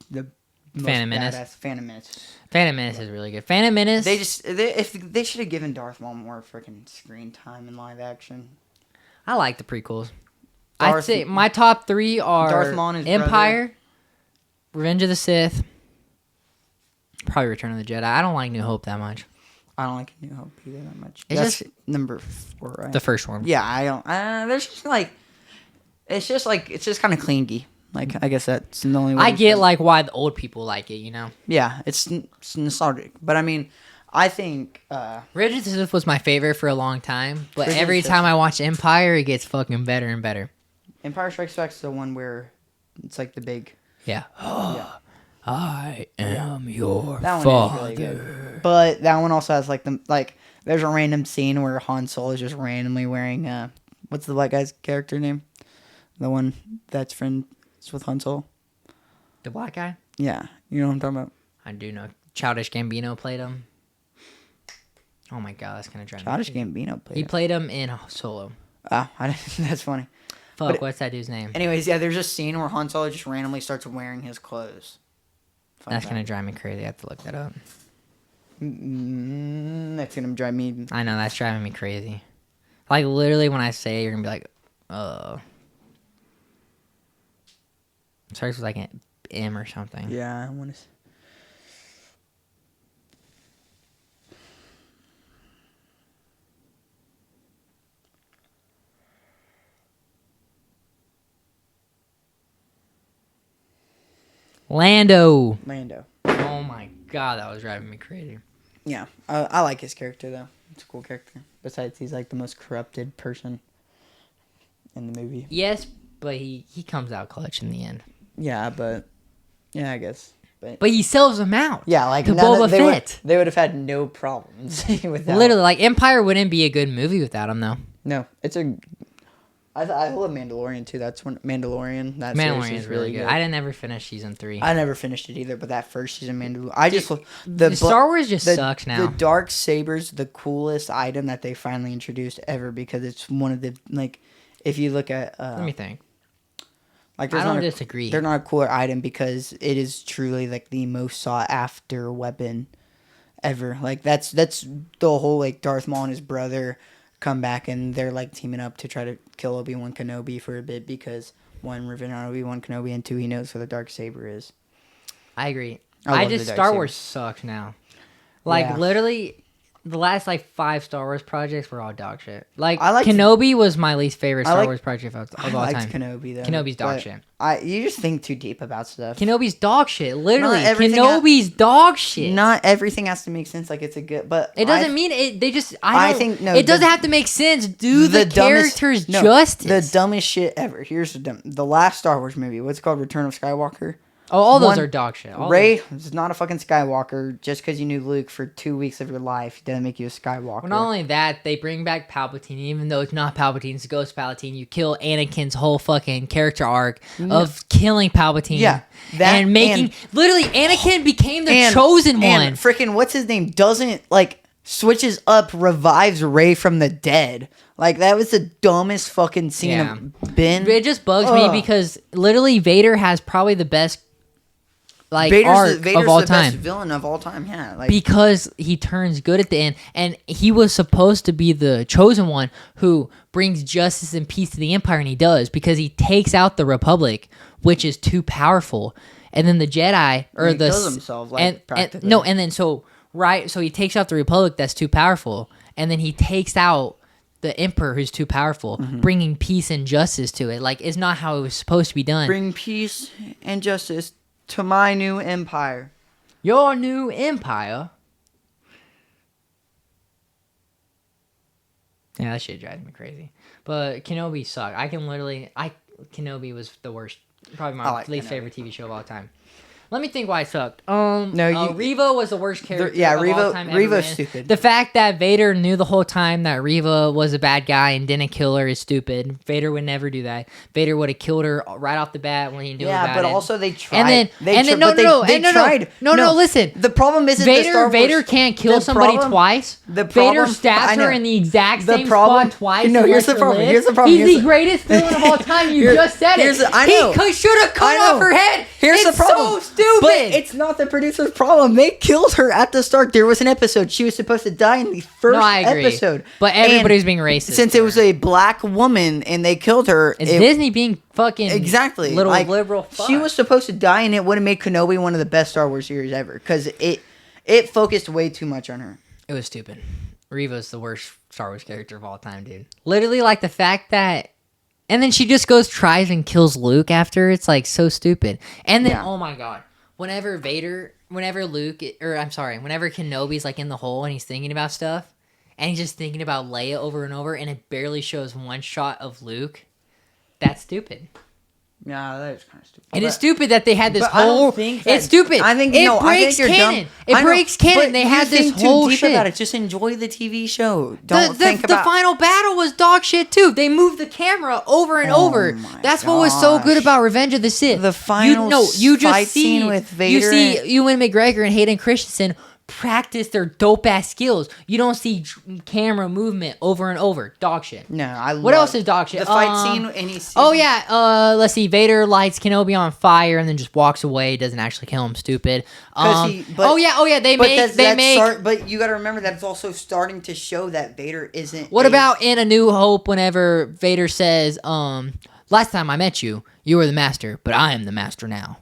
S1: the most
S2: Phantom Menace.
S1: badass. Phantom Menace.
S2: Phantom Menace is really good. Phantom Menace.
S1: If they should have given Darth Maul more freaking screen time in live action.
S2: I like the prequels. I'd
S1: Darth-
S2: say my top 3 are
S1: Darth Maul and his
S2: Empire, Revenge of the Sith, probably Return of the Jedi. I don't like New Hope that much.
S1: I don't like New Hope either that much.
S2: It's
S1: That's
S2: just
S1: number 4, right?
S2: the first one.
S1: Yeah, I don't. There's just like, it's just kind of clingy. Like, I guess that's the only way.
S2: I
S1: to
S2: get
S1: say it.
S2: like why the old people like it, you know.
S1: Yeah, it's nostalgic, but I mean, I think
S2: Revenge of the Sith was my favorite for a long time, but
S1: Revenge of
S2: every
S1: the
S2: time I watch Empire, it gets fucking better and better.
S1: Empire Strikes Back's the one where it's like the big.
S2: Yeah.
S1: Yeah.
S2: I am your
S1: That one
S2: father.
S1: is really good. But that one also has there's a random scene where Han Solo is just randomly wearing what's the black guy's character name? The one that's friends with Han Solo.
S2: The black guy?
S1: Yeah, you know what I'm talking about.
S2: I do know. Childish Gambino played him. Oh my god, that's gonna drive me
S1: Childish
S2: crazy.
S1: Gambino played.
S2: He played him in Solo.
S1: Oh, that's funny.
S2: Fuck,
S1: But-
S2: what's that dude's name?
S1: Anyways, yeah, there's a scene where Han Solo just randomly starts wearing his clothes. Fun
S2: That's
S1: fact.
S2: gonna drive me crazy. I have to look that up.
S1: That's gonna drive me.
S2: I know, that's driving me crazy. Like, literally, when I say it, you're gonna be like, It starts with like an M or something.
S1: Yeah, I want to.
S2: Lando.
S1: Lando.
S2: Oh my god, that was driving me crazy.
S1: Yeah, I like his character though. It's a cool character. Besides, he's like the most corrupted person in the movie.
S2: Yes, but he comes out clutch in the end.
S1: Yeah, but yeah, I guess.
S2: But he sells them out.
S1: Yeah, like
S2: to
S1: none
S2: Boba
S1: of, they would,
S2: Fett.
S1: they would have had no problems with that.
S2: Literally, like Empire wouldn't be a good movie without him, though.
S1: No, it's a. I love Mandalorian too. That's when Mandalorian. That series
S2: Mandalorian is really good. I didn't ever finish season 3.
S1: I never finished it either, but that first season, Mandalorian.
S2: The Star Wars just sucks now.
S1: The dark saber's the coolest item that they finally introduced ever because it's one of the like. If you look at,
S2: Let me think.
S1: like,
S2: I don't disagree.
S1: They're not a cooler item because it is truly like the most sought after weapon ever. Like that's the whole like Darth Maul and his brother come back and they're like teaming up to try to kill Obi-Wan Kenobi for a bit because one, revenge on Obi-Wan Kenobi, and two, he knows where the dark saber is.
S2: I agree.
S1: I love the dark
S2: Star
S1: saber.
S2: Wars sucks now. Like
S1: Yeah.
S2: literally, the last like 5 Star Wars projects were all dog shit. Like
S1: I liked-
S2: Kenobi was my least favorite Star
S1: like-
S2: Wars project of
S1: I
S2: all
S1: liked
S2: time.
S1: Kenobi though.
S2: Kenobi's dog
S1: but
S2: shit.
S1: You just think too deep about stuff.
S2: Kenobi's dog shit. Literally,
S1: Not everything
S2: Kenobi's dog shit.
S1: Not everything has to make sense. Like it's a good, but
S2: It doesn't mean it. They just.
S1: I think- no,
S2: It doesn't
S1: the-
S2: have to make sense. Do the
S1: dumbest-
S2: characters
S1: no,
S2: justice.
S1: The dumbest shit ever. Here's the last Star Wars movie. What's it called? Return of Skywalker.
S2: all those
S1: one-
S2: are dog shit. All
S1: Ray is not a fucking Skywalker. Just because you knew Luke for 2 weeks of your life doesn't make you a Skywalker.
S2: Well, not only that, they bring back Palpatine, even though it's not Palpatine, it's Ghost Palpatine. You kill Anakin's whole fucking character arc of killing Palpatine.
S1: Yeah, that
S2: and making
S1: and-
S2: literally Anakin became the chosen one.
S1: And freaking what's his name doesn't like switches up, revives Ray from the dead. Like that was the dumbest fucking scene
S2: Yeah.
S1: been.
S2: It just bugs me because literally Vader has probably the best arc
S1: Vader's
S2: of all
S1: the
S2: time.
S1: best villain of all time. Yeah, like
S2: Because he turns good at the end, and he was supposed to be the chosen one who brings justice and peace to the Empire, and he does because he takes out the Republic, which is too powerful, and then the Jedi or
S1: he
S2: the
S1: kills himself, like,
S2: and
S1: practically.
S2: and then so he takes out the Republic that's too powerful, and then he takes out the Emperor who's too powerful, bringing peace and justice to it. Like it's not how it was supposed to be done.
S1: bring peace and justice to my new empire.
S2: Your new empire. Yeah, that shit drives me crazy. But Kenobi sucked. Kenobi was the worst. Probably
S1: I
S2: my
S1: like
S2: least
S1: Kenobi.
S2: favorite TV show of all time. Let me think why it sucked. Reva was the worst character.
S1: yeah,
S2: of all
S1: Reva-
S2: time ever,
S1: Reva's
S2: man.
S1: stupid.
S2: The fact that Vader knew the whole time that Reva was a bad guy and didn't kill her is stupid. Vader would never do that. Vader would have killed her right off the bat when he knew about
S1: Yeah, but
S2: it.
S1: also they tried.
S2: And then,
S1: they
S2: and then
S1: tri-
S2: no,
S1: but they tried.
S2: no, listen.
S1: The problem isn't the Star Wars.
S2: Vader can't kill
S1: the
S2: somebody
S1: problem-
S2: twice.
S1: the
S2: Vader
S1: problem- I
S2: stabs
S1: know.
S2: her in the exact
S1: The
S2: same
S1: problem-
S2: spot twice.
S1: No,
S2: and
S1: here's
S2: lets
S1: the
S2: her
S1: problem,
S2: live.
S1: here's the problem,
S2: He's
S1: here's
S2: the
S1: the-
S2: greatest villain of all time. You
S1: Here-
S2: just said
S1: here's
S2: it.
S1: the- I know.
S2: He should have cut
S1: I know.
S2: off her head.
S1: Here's
S2: it's
S1: the problem.
S2: so stupid.
S1: But it's not the producer's problem. They killed her at the start. There was an episode. She was supposed to die in the first
S2: I agree.
S1: episode.
S2: But
S1: And
S2: everybody's being racist.
S1: Since
S2: to
S1: it was
S2: her.
S1: a black woman and they killed her.
S2: It's
S1: it-
S2: Disney being fucking
S1: Exactly.
S2: little
S1: Like,
S2: liberal fuck.
S1: She was supposed to die and it would have made Kenobi one of the best Star Wars series ever. Because it focused way too much on her.
S2: It was stupid. Reva's the worst Star Wars character of all time, dude. Literally, like, the fact that... And then she just tries and kills Luke after. It's, like, so stupid. And then, oh my god. Whenever Kenobi's, like, in the hole and he's thinking about stuff, and he's just thinking about Leia over and over, and it barely shows one shot of Luke, that's stupid.
S1: Yeah, that is kind of stupid.
S2: It is stupid that they had this
S1: But
S2: whole. It's stupid.
S1: I think
S2: it
S1: no,
S2: breaks
S1: I think you're
S2: canon.
S1: dumb.
S2: It breaks canon. They had this whole
S1: deep
S2: shit
S1: about it. Just enjoy the TV show. Don't think
S2: the
S1: about
S2: final battle was dog shit too. They moved the camera over and over. That's what was so good about Revenge of the Sith.
S1: The final fight scene with Vader.
S2: You see Ewan McGregor and Hayden Christensen practice their dope ass skills. You don't see camera movement over and over. Dog shit.
S1: No,
S2: what else is dog shit?
S1: The fight scene. Any season.
S2: Oh yeah. Let's see. Vader lights Kenobi on fire and then just walks away. Doesn't actually kill him. Stupid. Oh yeah. They make.
S1: But you got to remember that it's also starting to show that Vader isn't.
S2: What about in A New Hope? Whenever Vader says, "Last time I met you, you were the master, but I am the master now."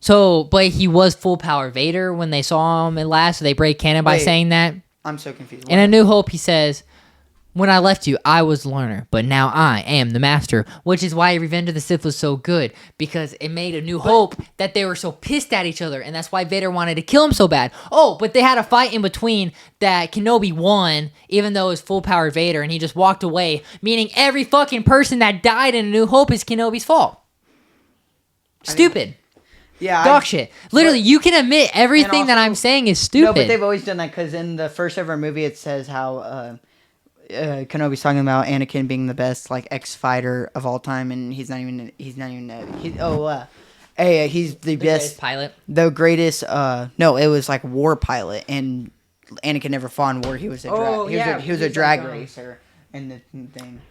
S2: So, but he was full power Vader when they saw him at last, so they break canon by saying that.
S1: I'm so confused.
S2: In A New Hope, he says, "When I left you, I was the learner, but now I am the master," which is why Revenge of the Sith was so good, because it made A New Hope that they were so pissed at each other, and that's why Vader wanted to kill him so bad. Oh, but they had a fight in between that Kenobi won, even though it was full power Vader, and he just walked away, meaning every fucking person that died in A New Hope is Kenobi's fault. Stupid.
S1: Yeah,
S2: dog shit. Literally, you can admit everything that I'm saying is stupid.
S1: No, but they've always done that, because in the first ever movie, it says how Kenobi's talking about Anakin being the best X fighter of all time, and he's the best
S2: pilot.
S1: The greatest. No, it was war pilot, and Anakin never fought in war. He was a drag racer in the thing.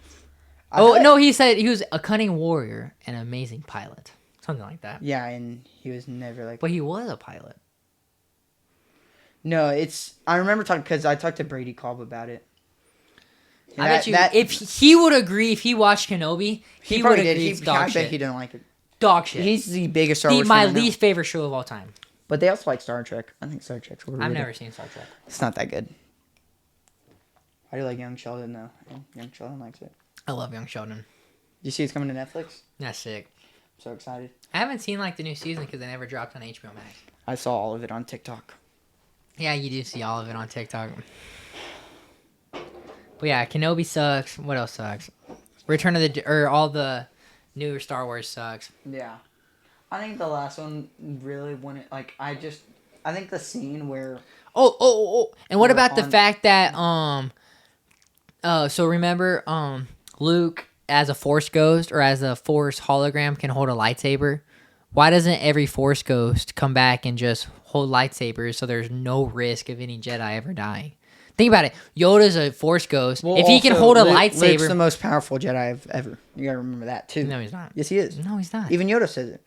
S2: He said he was a cunning warrior and an amazing pilot. Something like that.
S1: Yeah, and he was never
S2: But he was a pilot.
S1: No, I remember talking, because I talked to Brady Cobb about it.
S2: I bet you, if he would agree, if he watched Kenobi, he would agree it's dog shit.
S1: I bet he didn't like it.
S2: Dog shit.
S1: He's the biggest Star Wars
S2: my
S1: fan
S2: least favorite show of all time.
S1: But they also like Star Trek. I think Star Trek's really
S2: I've never seen Star Trek.
S1: It's not that good. I do like Young Sheldon, though. Young Sheldon likes it.
S2: I love Young Sheldon.
S1: You see it's coming to Netflix?
S2: That's sick.
S1: So excited.
S2: I haven't seen the new season because they never dropped on HBO Max.
S1: I saw all of it on TikTok.
S2: Yeah, you do see all of it on TikTok. But yeah, Kenobi sucks. What else sucks? All the newer Star Wars sucks.
S1: Yeah. I think the last one really wouldn't, I think the scene where...
S2: And what about the fact that, so remember, Luke, as a Force Ghost or as a Force hologram, can hold a lightsaber? Why doesn't every Force Ghost come back and just hold lightsabers so there's no risk of any Jedi ever dying? Think about it. Yoda's a Force Ghost. Well, if he can hold a lightsaber...
S1: Luke's the most powerful Jedi ever. You gotta remember that, too.
S2: No, he's not.
S1: Yes, he is.
S2: No, he's not.
S1: Even Yoda says it.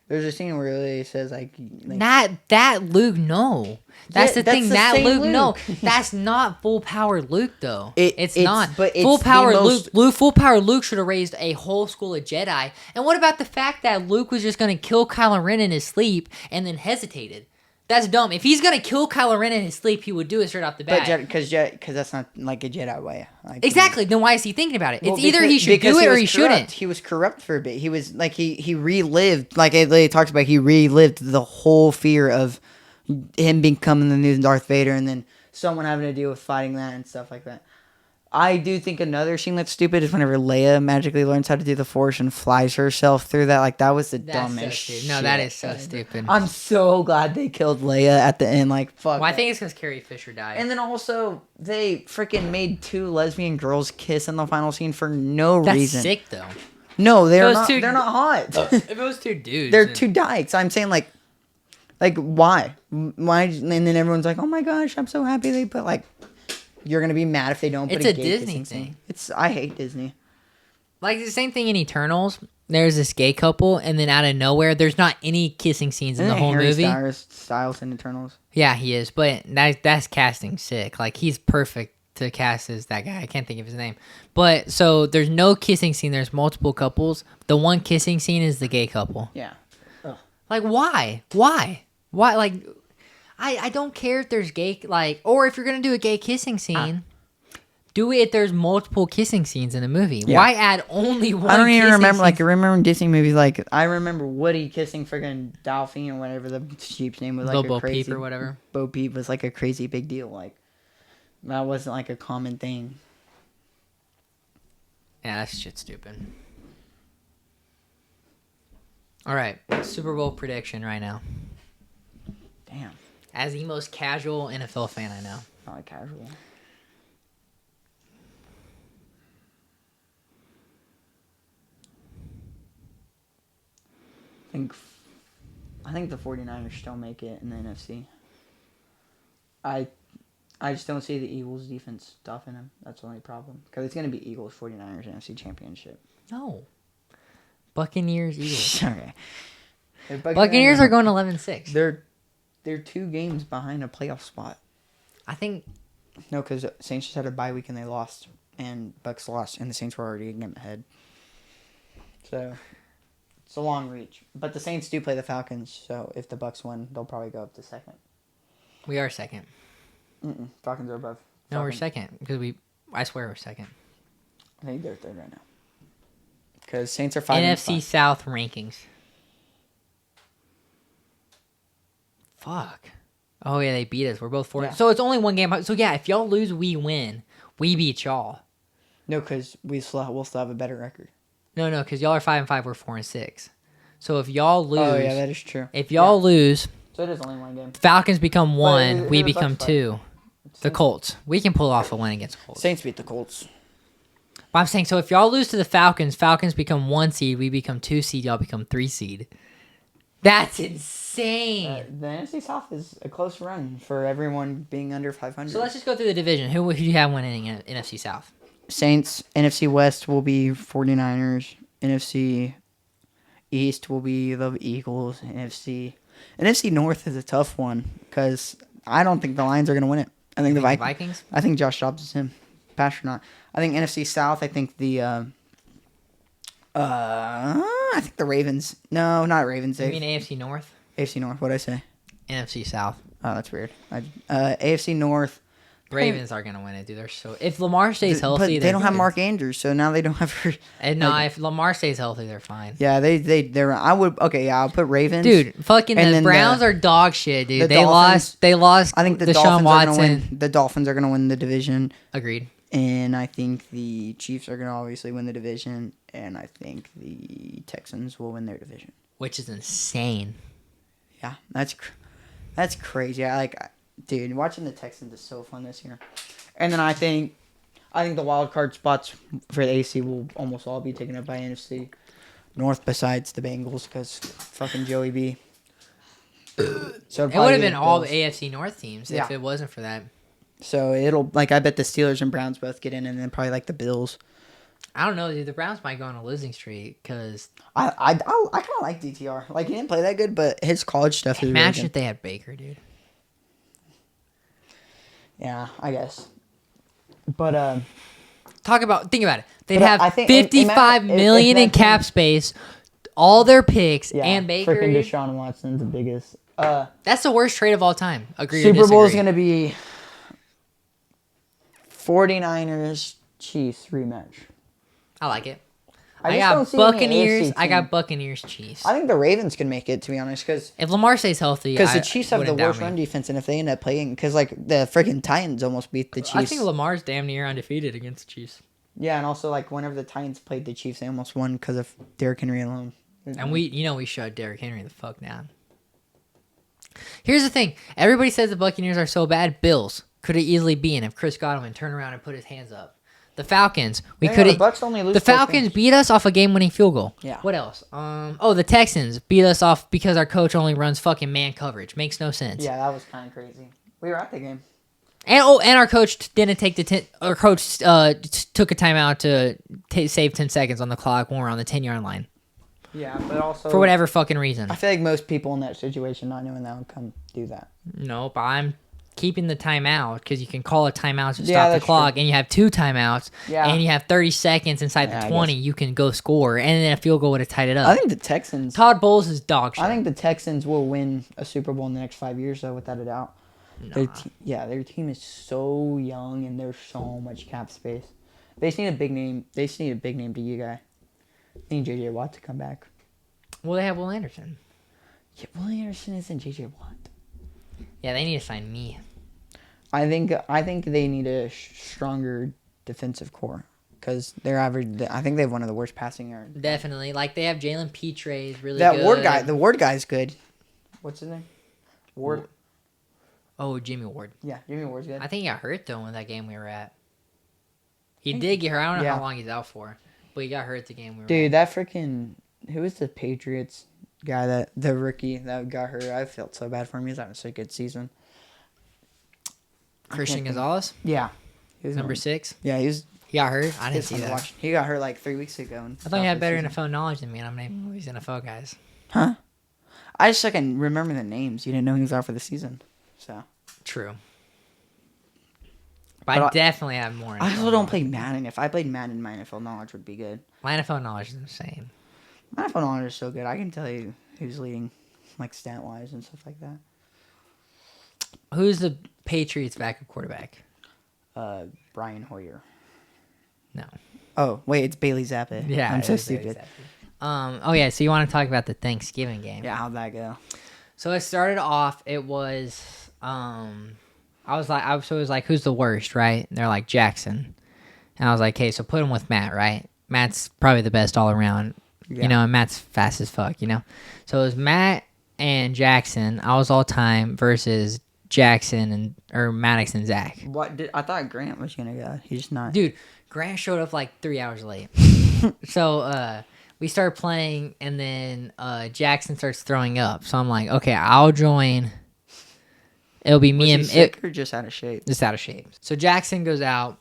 S1: There's a scene where he says,
S2: Not that Luke, no. That's the thing. That Luke, no. That's not full power Luke, though. It's not.
S1: But it's
S2: full power Luke. Full power Luke should have raised a whole school of Jedi. And what about the fact that Luke was just going to kill Kylo Ren in his sleep and then hesitated? That's dumb. If he's gonna kill Kylo Ren in his sleep, he would do it straight off the bat.
S1: But because that's not like a Jedi way.
S2: Exactly. Then why is he thinking about it? It's either he should do it or he shouldn't.
S1: He was corrupt for a bit. He was he relived, like it talks about. He relived the whole fear of him becoming the new Darth Vader, and then someone having to deal with fighting that and stuff like that. I do think another scene that's stupid is whenever Leia magically learns how to do the Force and flies herself through that. That was the dumbest shit.
S2: No, that is so stupid.
S1: I'm so glad they killed Leia at the end. Fuck.
S2: Well, I think it's because Carrie Fisher died.
S1: And then also, they freaking made two lesbian girls kiss in the final scene for no reason.
S2: That's sick, though.
S1: No, they're not hot.
S2: If it was two dudes.
S1: They're two dykes. I'm saying, why? Why? And then everyone's like, oh my gosh, I'm so happy they put, you're gonna be mad if they don't put a gay
S2: Disney thing.
S1: I hate Disney.
S2: The same thing in Eternals. There's this gay couple, and then out of nowhere, there's not any kissing scenes in the whole movie.
S1: Harry Styles in Eternals.
S2: Yeah, he is, but that's casting sick. He's perfect to cast as that guy. I can't think of his name. But so there's no kissing scene. There's multiple couples. The one kissing scene is the gay couple.
S1: Yeah.
S2: Why? Why? I don't care if there's gay, like, or if you're going to do a gay kissing scene, do it if there's multiple kissing scenes in a movie.
S1: Yeah.
S2: Why add only one
S1: I don't even
S2: kissing
S1: remember.
S2: scene?
S1: Like, I remember in Disney movies, like, I remember Woody kissing friggin' Dolphin or whatever the sheep's name was. Like,
S2: Little
S1: a
S2: Bo
S1: crazy,
S2: Peep or whatever.
S1: Bo Peep was like a crazy big deal. Like, that wasn't like a common thing.
S2: Yeah, that shit's stupid. All right, Super Bowl prediction right now.
S1: Damn.
S2: As the most casual NFL fan I know.
S1: Not like casual. I think the 49ers still make it in the NFC. I just don't see the Eagles defense stuffing them. That's the only problem. Because it's going to be Eagles 49ers NFC Championship.
S2: No. Buccaneers, Eagles.
S1: Okay.
S2: Buccaneers are going 11-6.
S1: They're 2 games behind a playoff spot.
S2: I think
S1: No, because Saints just had a bye week and they lost. And Bucks lost. And the Saints were already a game ahead. So, it's a long reach. But the Saints do play the Falcons. So, if the Bucks win, they'll probably go up to second.
S2: we are second.
S1: Falcons are above.
S2: No, we're
S1: Falcons.
S2: second because I swear we're second.
S1: I think they're third right now. Because Saints are 5
S2: NFC South rankings. Fuck. Oh yeah, they beat us. We're both 4.
S1: Yeah.
S2: So it's only 1 game. So yeah, if y'all lose, we win. We beat y'all.
S1: No, because we'll still have a better record.
S2: No, because y'all are 5-5. We're 4-6. So if y'all lose,
S1: Oh yeah, that is true.
S2: if y'all lose,
S1: So it is only 1 game.
S2: Falcons become 1.
S1: who
S2: We
S1: the Bucks
S2: become
S1: play?
S2: 2. The Colts. We can pull off a win against the Colts.
S1: Saints beat the Colts.
S2: But I'm saying, so if y'all lose to the Falcons become 1 seed. We become 2 seed. Y'all become 3 seed. That's insane.
S1: The NFC South is a close run for everyone being under 500.
S2: So let's just go through the division. Who do you have winning in NFC South?
S1: Saints. NFC West will be 49ers. NFC East will be the Eagles. NFC North is a tough one because I don't think the Lions are going to win it. I think the
S2: Vikings?
S1: I think Josh Dobbs is him. Pass or not. I think NFC South. I think I think the Ravens. No, not Ravens.
S2: You mean AFC North?
S1: AFC North. What'd I say?
S2: NFC South.
S1: Oh, that's weird. AFC North.
S2: Ravens are gonna win it, dude. They're so if Lamar stays healthy,
S1: but they don't have
S2: good.
S1: Mark Andrews, so now they don't have.
S2: And no, if Lamar stays healthy, they're fine.
S1: Yeah, they're. I would. Okay, yeah, I'll put Ravens.
S2: Dude, fucking
S1: And
S2: the
S1: then
S2: Browns are dog shit, dude.
S1: the
S2: They lost.
S1: I think the
S2: Deshaun
S1: Dolphins
S2: Watson.
S1: are gonna win. The Dolphins are gonna win the division,
S2: Agreed.
S1: and I think the Chiefs are gonna obviously win the division, and I think the Texans will win their division.
S2: Which is insane.
S1: Yeah, that's crazy. Dude, watching the Texans is so fun this year. And then I think the wild card spots for the AC will almost all be taken up by NFC North besides the Bengals because fucking Joey B. So
S2: It would have been all the AFC North teams if
S1: Yeah.
S2: it wasn't for that.
S1: So it'll I bet the Steelers and Browns both get in, and then probably the Bills.
S2: I don't know, dude. The Browns might go on a losing streak because
S1: I kind of like DTR. He didn't play that good, but his college stuff is really
S2: imagine
S1: good.
S2: if they had Baker, dude.
S1: Yeah, I guess. But
S2: Think about it. They'd
S1: But I
S2: have
S1: think-
S2: 55 million in
S1: imagine-
S2: cap space, all their picks,
S1: yeah,
S2: and Baker.
S1: freaking Deshaun Watson's the biggest.
S2: That's the worst trade of all time. Agree or
S1: Super Bowl is
S2: disagree?
S1: going to be 49ers Chiefs rematch.
S2: I like it.
S1: I
S2: I
S1: just don't
S2: got
S1: see any
S2: Buccaneers.
S1: AFC
S2: I got
S1: team.
S2: Buccaneers Chiefs.
S1: I think the Ravens can make it, to be honest, because
S2: If Lamar stays healthy,
S1: the Chiefs have the
S2: wouldn't doubt
S1: worst
S2: me.
S1: run defense, and if they end up playing, because the freaking Titans almost beat the Chiefs.
S2: I think Lamar's damn near undefeated against the Chiefs.
S1: Yeah, and also whenever the Titans played the Chiefs, they almost won because of Derrick Henry alone.
S2: And we shut Derrick Henry the fuck down. Here's the thing. Everybody says the Buccaneers are so bad. Bills could have easily been if Chris Godwin turned around and put his hands up. The Falcons, we
S1: Yeah,
S2: could
S1: the
S2: have.
S1: Bucks only lose
S2: The
S1: 4
S2: Falcons
S1: games.
S2: beat us off a game-winning field goal.
S1: Yeah.
S2: What else? The Texans beat us off because our coach only runs fucking man coverage. Makes no sense.
S1: Yeah, that was kind of crazy. We were at the game.
S2: And our coach didn't take our coach took a timeout to save 10 seconds on the clock when we're on the 10-yard line
S1: Yeah, but also
S2: for whatever fucking reason.
S1: I feel like most people in that situation, not knowing that outcome, do that.
S2: Nope, I'm keeping the timeout because you can call a timeout to
S1: Yeah,
S2: stop the
S1: that's
S2: clock,
S1: true.
S2: and you have 2 timeouts,
S1: Yeah.
S2: and you have 30 seconds inside
S1: Yeah,
S2: the
S1: I
S2: 20. You can go score, and then a field goal would have tied it up.
S1: I think the Texans.
S2: Todd Bowles is dog shit.
S1: I think the Texans will win a Super Bowl in the next 5 years, though, without a doubt.
S2: Nah.
S1: Their team is so young and there's so much cap space. They just need a big name. They just need a big name to you guy. They need JJ Watt to come back.
S2: Well, they have Will Anderson.
S1: Yeah, Will Anderson isn't JJ Watt.
S2: Yeah, they need to sign me.
S1: I think they need a stronger defensive core because they're average. I think they have one of the worst passing yards.
S2: Definitely. Like, they have Jalen Petre is really
S1: That
S2: good.
S1: Ward guy. The Ward guy's good. What's his name? Ward.
S2: Oh, Jimmy Ward.
S1: Yeah, Jimmy Ward's good.
S2: I think he got hurt, though, in that game we were at. He did get hurt. I don't know
S1: Yeah.
S2: how long he's out for, but he got hurt the game we were
S1: Dude,
S2: at.
S1: that freaking who was the Patriots guy that the rookie that got hurt? I felt so bad for him. He's having such a good season.
S2: Christian
S1: I can't think.
S2: Gonzalez,
S1: Yeah, he was
S2: number 6.
S1: Yeah, he was.
S2: He got hurt. I
S1: He
S2: didn't
S1: was
S2: see
S1: fun to
S2: that.
S1: watch. He got hurt like 3 weeks ago.
S2: I thought he had better NFL knowledge than me, and I'm naming all these NFL guys.
S1: Huh? I just can remember the names. You didn't know he was out for the season, so.
S2: True. But I definitely have more.
S1: I
S2: NFL
S1: also don't play
S2: knowledge.
S1: Madden. If I played Madden, my NFL knowledge would be good.
S2: My NFL knowledge is insane.
S1: My NFL knowledge is so good. I can tell you who's leading, like stat wise and stuff like that.
S2: Who's the Patriots backup quarterback?
S1: Brian Hoyer.
S2: No.
S1: Oh wait, it's Bailey Zappa.
S2: Yeah,
S1: I'm
S2: it
S1: so
S2: is very
S1: stupid.
S2: sad. Oh yeah, so you want to talk about the Thanksgiving game?
S1: Yeah, how'd that go?
S2: So it started off. It was I was like, who's the worst, right? And they're like Jackson, and I was like, hey, so put him with Matt, right? Matt's probably the best all around,
S1: Yeah.
S2: you know, and Matt's fast as fuck, you know. So it was Matt and Jackson. I was all time versus Jackson or Maddox and Zach.
S1: I thought Grant was gonna go. He's not.
S2: Dude, Grant showed up like 3 hours late. So we started playing, and then Jackson starts throwing up. So I'm like, okay, I'll join. It'll be me
S1: Was he
S2: and
S1: sick or just out of shape?
S2: just out of shape. So Jackson goes out,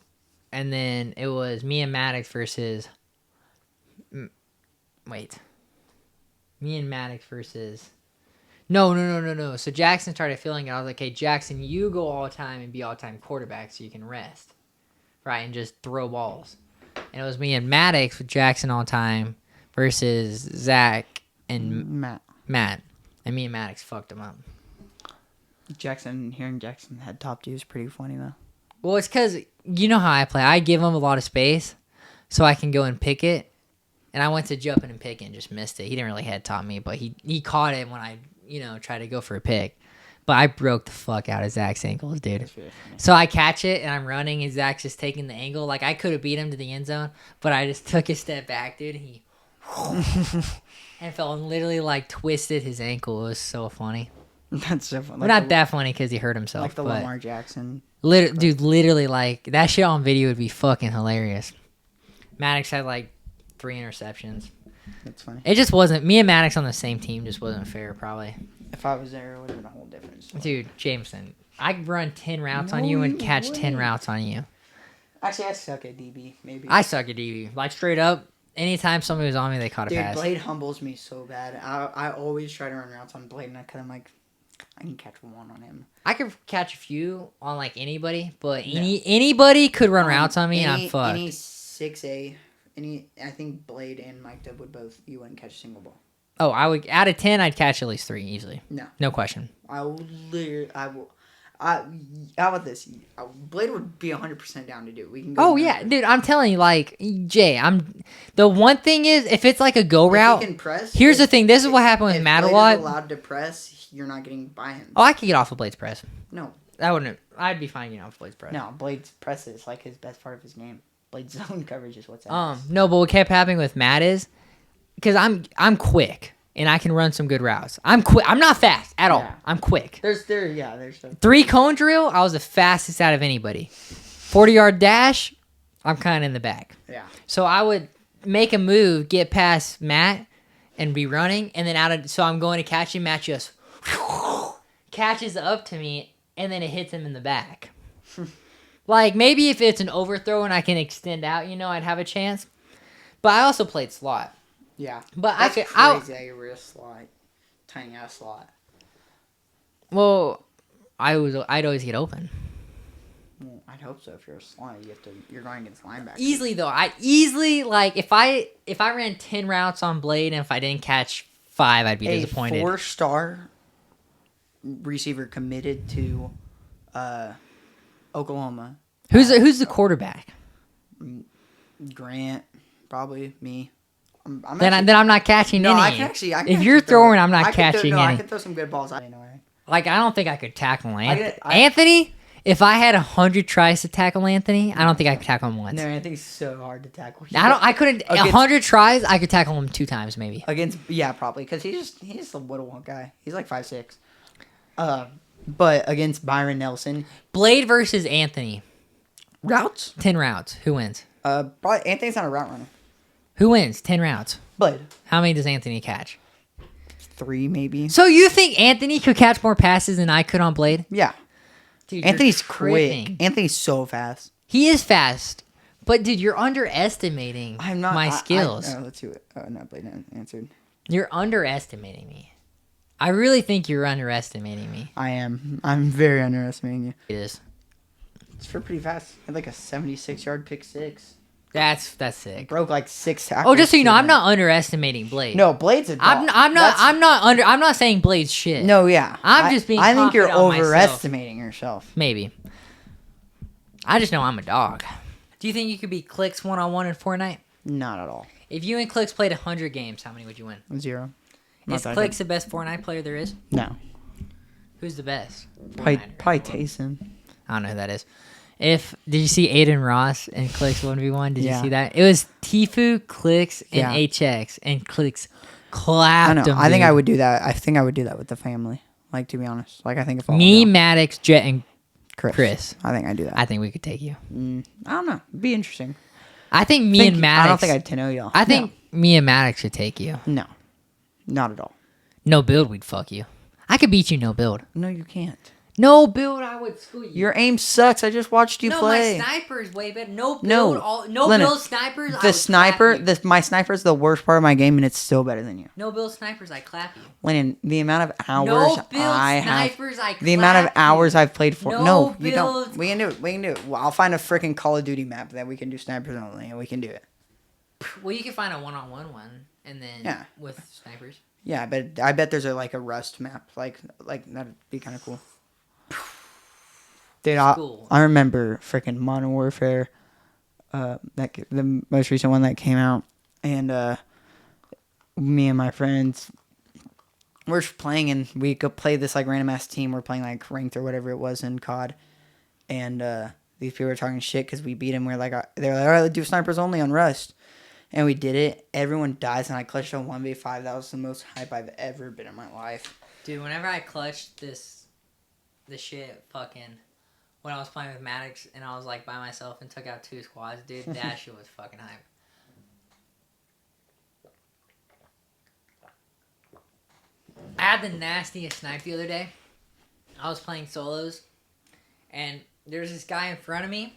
S2: and then it was me and Maddox versus. Wait. Me and Maddox versus. No. So Jackson started feeling it. I was like, hey, Jackson, you go all time and be all time quarterback so you can rest. Right, and just throw balls. And it was me and Maddox with Jackson all time versus Zach and Matt. And me and Maddox fucked him up.
S1: Hearing Jackson had top 2 is pretty funny though.
S2: Well, it's because you know how I play. I give him a lot of space so I can go and pick it. And I went to jumping and pick it and just missed it. He didn't really head top me, but he caught it when I, tried to go for a pick. But I broke the fuck out of Zach's ankles, dude.
S1: That's really funny.
S2: So I catch it and I'm running and Zach's just taking the angle. Like I could have beat him to the end zone, but I just took a step back, dude. And he and fell and literally like twisted his ankle. It was so funny.
S1: That's so funny.
S2: Well, not that funny because he hurt himself.
S1: Like the
S2: but
S1: Lamar Jackson.
S2: dude, literally like that shit on video would be fucking hilarious. Maddox had like 3 interceptions.
S1: That's funny.
S2: It just wasn't. Me and Maddox on the same team just wasn't fair, probably.
S1: If I was there, it would have been a whole different story.
S2: Dude, Jameson, I'd run 10 routes on you and catch 10 routes on you.
S1: Actually, I suck at DB. Maybe.
S2: I suck at DB. Like, straight up, anytime somebody was on me, they caught a
S1: Dude,
S2: pass.
S1: Blade humbles me so bad. I always try to run routes on Blade, and I'm like, I can catch one on him.
S2: I could catch a few on, like, anybody, but anybody could run routes on me, and I'm fucked.
S1: Any 6A, I think Blade and Mike Dub would both, you wouldn't catch a single ball.
S2: Oh, I would, out of 10, I'd catch at least 3 easily.
S1: No.
S2: No question.
S1: How about this? Blade would be 100% down to do it. We can go.
S2: Oh, yeah. Dude, I'm telling you, like, Jay, the one thing is, if it's like a go route,
S1: If he can press,
S2: here's the thing. This is what happened with
S1: if
S2: Matt a
S1: Blade
S2: lot.
S1: is allowed to press, you're not getting by him.
S2: Oh, I could get off of Blade's press.
S1: No.
S2: I'd be fine getting off of Blade's press.
S1: No, Blade's press is like his best part of his game. Blade's zone coverage is what's at.
S2: No, but what kept happening with Matt is, because I'm quick and I can run some good routes. I'm quick. I'm not fast at all.
S1: Yeah.
S2: I'm quick.
S1: There's
S2: 3 cone drill, I was the fastest out of anybody. 40-yard dash, I'm kind of in the back.
S1: Yeah.
S2: So I would make a move, get past Matt, and be running, and then so I'm going to catch him. Matt just catches up to me, and then it hits him in the back. Like, maybe if it's an overthrow and I can extend out, I'd have a chance. But I also played slot.
S1: Yeah.
S2: But
S1: That's crazy. You're a slot, tiny ass slot.
S2: Well, I'd always get open.
S1: Well, I'd hope so. If you're a slime, you're going against linebackers.
S2: Easily though, I easily like if I ran 10 routes on Blade and if I didn't catch 5, I'd be disappointed.
S1: A 4-star receiver committed to Oklahoma.
S2: Who's the quarterback?
S1: Grant, probably me.
S2: Then I'm not catching any.
S1: I can actually
S2: if you're throwing, I'm not catching any.
S1: I can throw some good balls. Anyway.
S2: Like I don't think I could tackle Anthony. If I had 100 tries to tackle Anthony, I don't think I could tackle him once.
S1: No, Anthony's so hard to tackle.
S2: I couldn't. 100 tries, I could tackle him 2 times maybe.
S1: Probably because he's a little one guy. He's like 5'6". But against Byron Nelson,
S2: Blade versus Anthony.
S1: Routes?
S2: 10 routes. Who wins?
S1: Probably Anthony's not a route runner.
S2: Who wins? 10 routes.
S1: Blade.
S2: How many does Anthony catch?
S1: 3 maybe.
S2: So you think Anthony could catch more passes than I could on Blade?
S1: Yeah.
S2: Dude,
S1: Anthony's quick. Anthony's so fast.
S2: He is fast. But dude, you're underestimating my skills.
S1: Let's see what Blade answered.
S2: You're underestimating me. I really think you're underestimating me.
S1: I am. I'm very underestimating you.
S2: It is.
S1: It's for pretty fast. He had like a 76-yard pick 6.
S2: That's sick.
S1: Broke like 6 tackles.
S2: Oh, just so you know, I'm not underestimating Blade.
S1: No, Blade's a dog.
S2: I'm not saying Blade's shit.
S1: No, yeah.
S2: I'm just being
S1: I think you're
S2: confident on
S1: overestimating yourself.
S2: Maybe. I just know I'm a dog. Do you think you could beat Clicks 1-on-1 in Fortnite?
S1: Not at all.
S2: If you and Clicks played 100 games, how many would you win?
S1: 0.
S2: Is Clicks the best Fortnite player there is?
S1: No.
S2: Who's the best?
S1: Probably Taysom.
S2: I don't know who that is. Did you see Aiden Ross and Clicks 1v1? Did you see that? It was Tfue, Clicks, and HX, and Clicks clapped him.
S1: I think I would do that. I think I would do that with the family. Like, to be honest. Like, I think if
S2: Maddox, Jet, and Chris.
S1: I think I'd do that.
S2: I think we could take you.
S1: I don't know. It'd be interesting.
S2: I think me and Maddox.
S1: I don't think I'd 10-0 y'all.
S2: I think me and Maddox should take you.
S1: No. Not at all.
S2: No build, we'd fuck you. I could beat you no build.
S1: No, you can't.
S2: No build, I would school you.
S1: Your aim sucks. I just watched you play.
S2: No, my sniper is way better. No build,
S1: Lennon,
S2: build snipers.
S1: My sniper is the worst part of my game, and it's still better than you.
S2: No build snipers, I clap you.
S1: Lennon, the amount of hours
S2: the
S1: amount of hours I've played for. No, you
S2: build.
S1: don't. We can do it. Well, I'll find a freaking Call of Duty map that we can do snipers only, and we can do it.
S2: Well, you can find a 1-on-1 one, and then with snipers.
S1: Yeah, but I bet there's a Rust map. Like that'd be kind of cool. Dude, I remember freaking Modern Warfare, the most recent one that came out, and me and my friends, we're playing, and we could play this random ass team. We're playing ranked or whatever it was in COD, and these people were talking shit because we beat them. They're like, all right, let's do snipers only on Rust, and we did it. Everyone dies, and I clutched a 1v5. That was the most hype I've ever been in my life.
S2: Dude, whenever I clutched the shit fucking. When I was playing with Maddox and I was by myself and took out 2 squads, dude, that shit was fucking hype. I had the nastiest snipe the other day. I was playing solos and there's this guy in front of me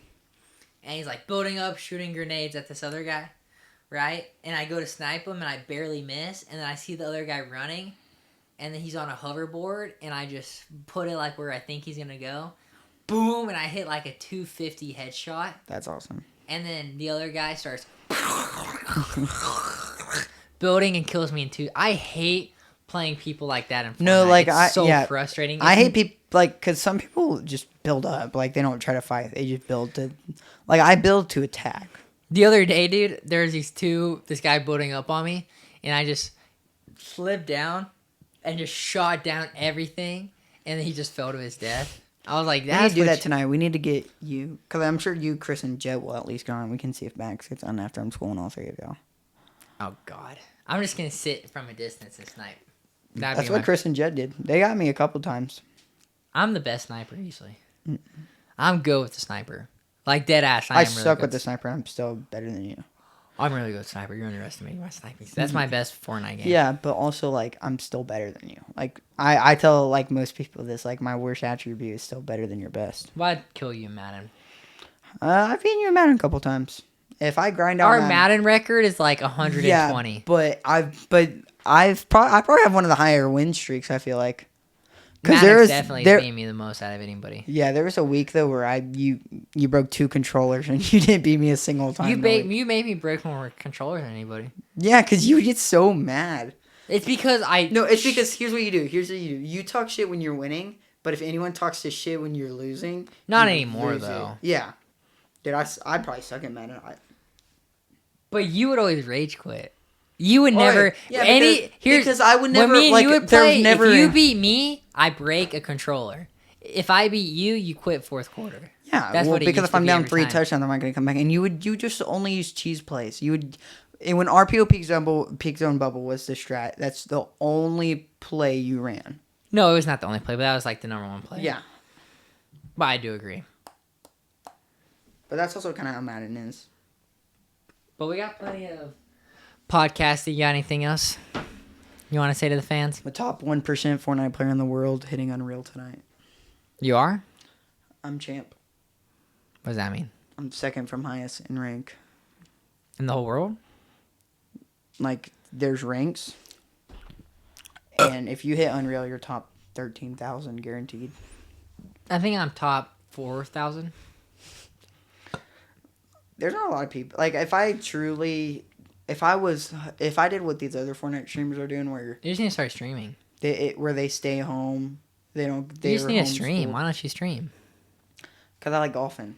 S2: and he's building up, shooting grenades at this other guy, right? And I go to snipe him and I barely miss, and then I see the other guy running and then he's on a hoverboard and I just put it where I think he's gonna go. Boom, and I hit a 250 headshot.
S1: That's awesome.
S2: And then the other guy starts building and kills me in 2. I hate playing people like that in Fortnite.
S1: No,
S2: it's so frustrating.
S1: I hate people because some people just build up. They don't try to fight. They just build to I build to attack.
S2: The other day, dude, there's this guy building up on me, and I just slipped down and just shot down everything, and then he just fell to his death. I was like,
S1: we need to do that tonight. We need to get you, because I'm sure you, Chris, and Jet will at least go on. We can see if Max gets on after I'm schooling all 3 of y'all.
S2: Oh, God. I'm just going to sit from a distance and snipe.
S1: That's what Chris and Jet did. They got me a couple times.
S2: I'm the best sniper, usually. I'm good with the sniper. Dead ass. I
S1: suck with the sniper. I'm still better than you.
S2: I'm really good with sniper. You're underestimating my sniping. That's my best Fortnite game.
S1: Yeah, but also I'm still better than you. I tell most people this. My worst attribute is still better than your best.
S2: Well, I'd kill you in Madden.
S1: I've beaten you in Madden a couple times. If I grind out
S2: our Madden record is 120.
S1: Yeah, but I probably have one of the higher win streaks. I feel like. Because
S2: Maddox definitely beat me the most out of anybody.
S1: Yeah, there was a week though where you broke 2 controllers and you didn't beat me a single time.
S2: You made me break more controllers than anybody.
S1: Yeah, because you get so mad.
S2: It's because
S1: it's because here's what you do. You talk shit when you're winning, but if anyone talks to shit when you're losing,
S2: not anymore though.
S1: Yeah, dude, I probably suck at Madden.
S2: But you would always rage quit. You would never
S1: because I would never
S2: when me and
S1: like
S2: you would play.
S1: never,
S2: if you beat me, I break a controller. If I beat you, you quit fourth quarter.
S1: Yeah, that's what because if I'm down 3 touchdowns, I'm not gonna come back. And you just only use cheese plays. You would when RPO peak zone bubble was the strat. That's the only play you ran.
S2: No, it was not the only play, but that was like the number 1 play.
S1: Yeah,
S2: but I do agree.
S1: But that's also kind of how Madden is.
S2: But we got plenty of podcasting. You got anything else you want to say to the fans?
S1: The top 1% Fortnite player in the world hitting Unreal tonight.
S2: You are?
S1: I'm champ.
S2: What does that mean?
S1: I'm second from highest in rank.
S2: In the whole world?
S1: Like, there's ranks. And if you hit Unreal, you're top 13,000 guaranteed.
S2: I think I'm top 4,000.
S1: There's not a lot of people. Like, if I did what these other Fortnite streamers are doing, where
S2: You just need to start streaming.
S1: where they stay home, they don't.
S2: You just need to stream. Why don't you stream?
S1: Because I like golfing.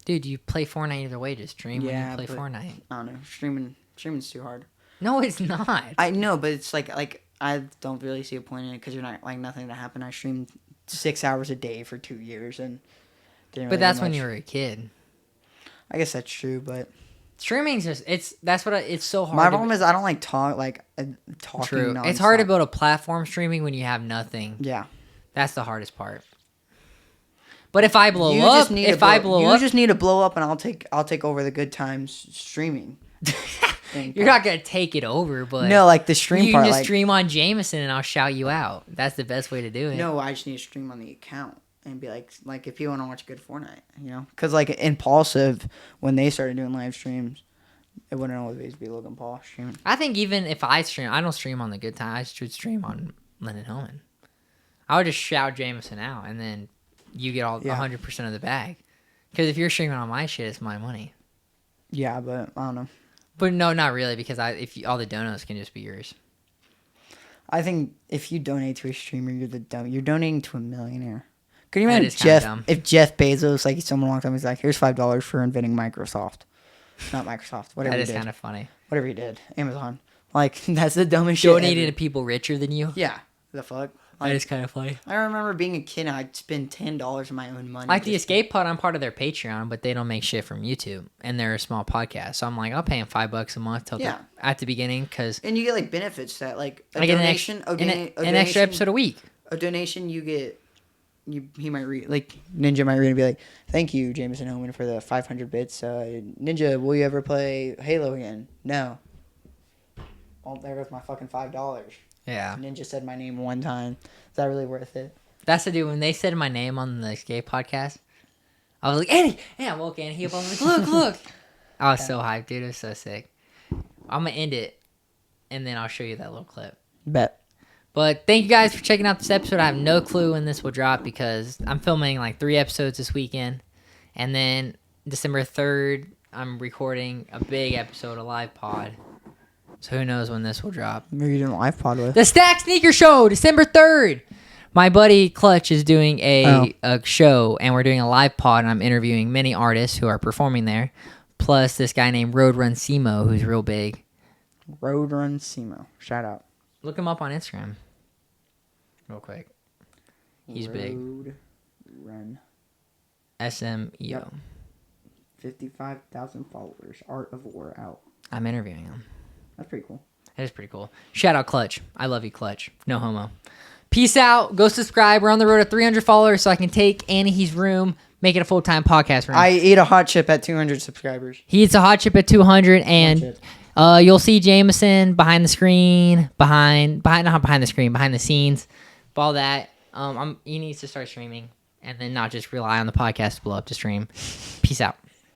S2: Dude, you play Fortnite either way. Just stream when you play
S1: but
S2: Fortnite.
S1: I don't know. Streaming's too hard.
S2: No, it's not.
S1: I know, but it's like I don't really see a point in it because you're not like nothing to happen. I streamed 6 hours a day for 2 years and.
S2: But that's when you were a kid.
S1: I guess that's true, but
S2: streaming's just it's so hard.
S1: My problem is I don't like talking.
S2: True.
S1: Nonstop.
S2: It's hard to build a platform streaming when you have nothing.
S1: Yeah,
S2: that's the hardest part. But if I blow
S1: you
S2: up,
S1: you just need to blow up, and I'll take over the good times streaming.
S2: You're not gonna take it over, but
S1: no, like the stream
S2: you
S1: part.
S2: can just stream on Jameson, and I'll shout you out. That's the best way to do it.
S1: No, I just need to stream on the account. And be like if you want to watch good Fortnite, you know? Because, like, Impulsive, when they started doing live streams, it wouldn't always be Logan Paul streaming.
S2: I think even if I stream, I don't stream on the good time. I should stream on Lennon Hillman. I would just shout Jameson out, and then you get 100% of the bag. Because if you're streaming on my shit, it's my money.
S1: Yeah, but I don't know.
S2: But no, not really, because all the donuts can just be yours.
S1: I think if you donate to a streamer, you're donating to a millionaire. Could you imagine if Jeff Bezos, like someone walked up and was like, here's $5 for inventing Microsoft. Not Microsoft, whatever he did.
S2: That is kind of funny.
S1: Whatever he did. Amazon. Like, that's the dumbest shit
S2: Donating to people richer than you?
S1: Yeah. The fuck?
S2: That is kind of funny.
S1: I remember being a kid and I'd spend $10 of my own money.
S2: Like the Escape Pod, I'm part of their Patreon, but they don't make shit from YouTube. And they're a small podcast. So I'm like, I'll pay them $5 a month at the beginning.
S1: And you get, like, benefits that, like,
S2: an extra episode a week.
S1: A donation you get... He might read, like, Ninja might read and be like, thank you, Jameson Hillman, for the 500 bits. Ninja, will you ever play Halo again? No. Oh, there goes my fucking $5.
S2: Yeah.
S1: Ninja said my name one time. Is that really worth it?
S2: That's the dude. When they said my name on the Escape podcast, I was like, Andy! And I woke Andy up. I was like, look! I was so hyped, dude. It was so sick. I'm going to end it, and then I'll show you that little clip.
S1: Bet.
S2: But thank you guys for checking out this episode. I have no clue when this will drop because I'm filming like 3 episodes this weekend. And then December 3rd, I'm recording a big episode, a live pod. So who knows when this will drop.
S1: Maybe you didn't live pod with.
S2: The Stack Sneaker Show, December 3rd. My buddy Clutch is doing a show, and we're doing a live pod, and I'm interviewing many artists who are performing there. Plus this guy named Roadrun Simo, who's real big.
S1: Roadrun Simo. Shout out.
S2: Look him up on Instagram. Real quick. He's big.
S1: Run.
S2: SMEO.
S1: Yep. 55,000 followers. Art of War out.
S2: I'm interviewing him.
S1: That's pretty cool.
S2: That is pretty cool. Shout out Clutch. I love you, Clutch. No homo. Peace out. Go subscribe. We're on the road to 300 followers so I can take Annie's room, make it a full-time podcast room.
S1: I ate a hot chip at 200 subscribers.
S2: He eats a hot chip at 200, and you'll see Jameson behind the screen, behind the scenes, all that. He needs to start streaming and then not just rely on the podcast to blow up to stream. Peace out.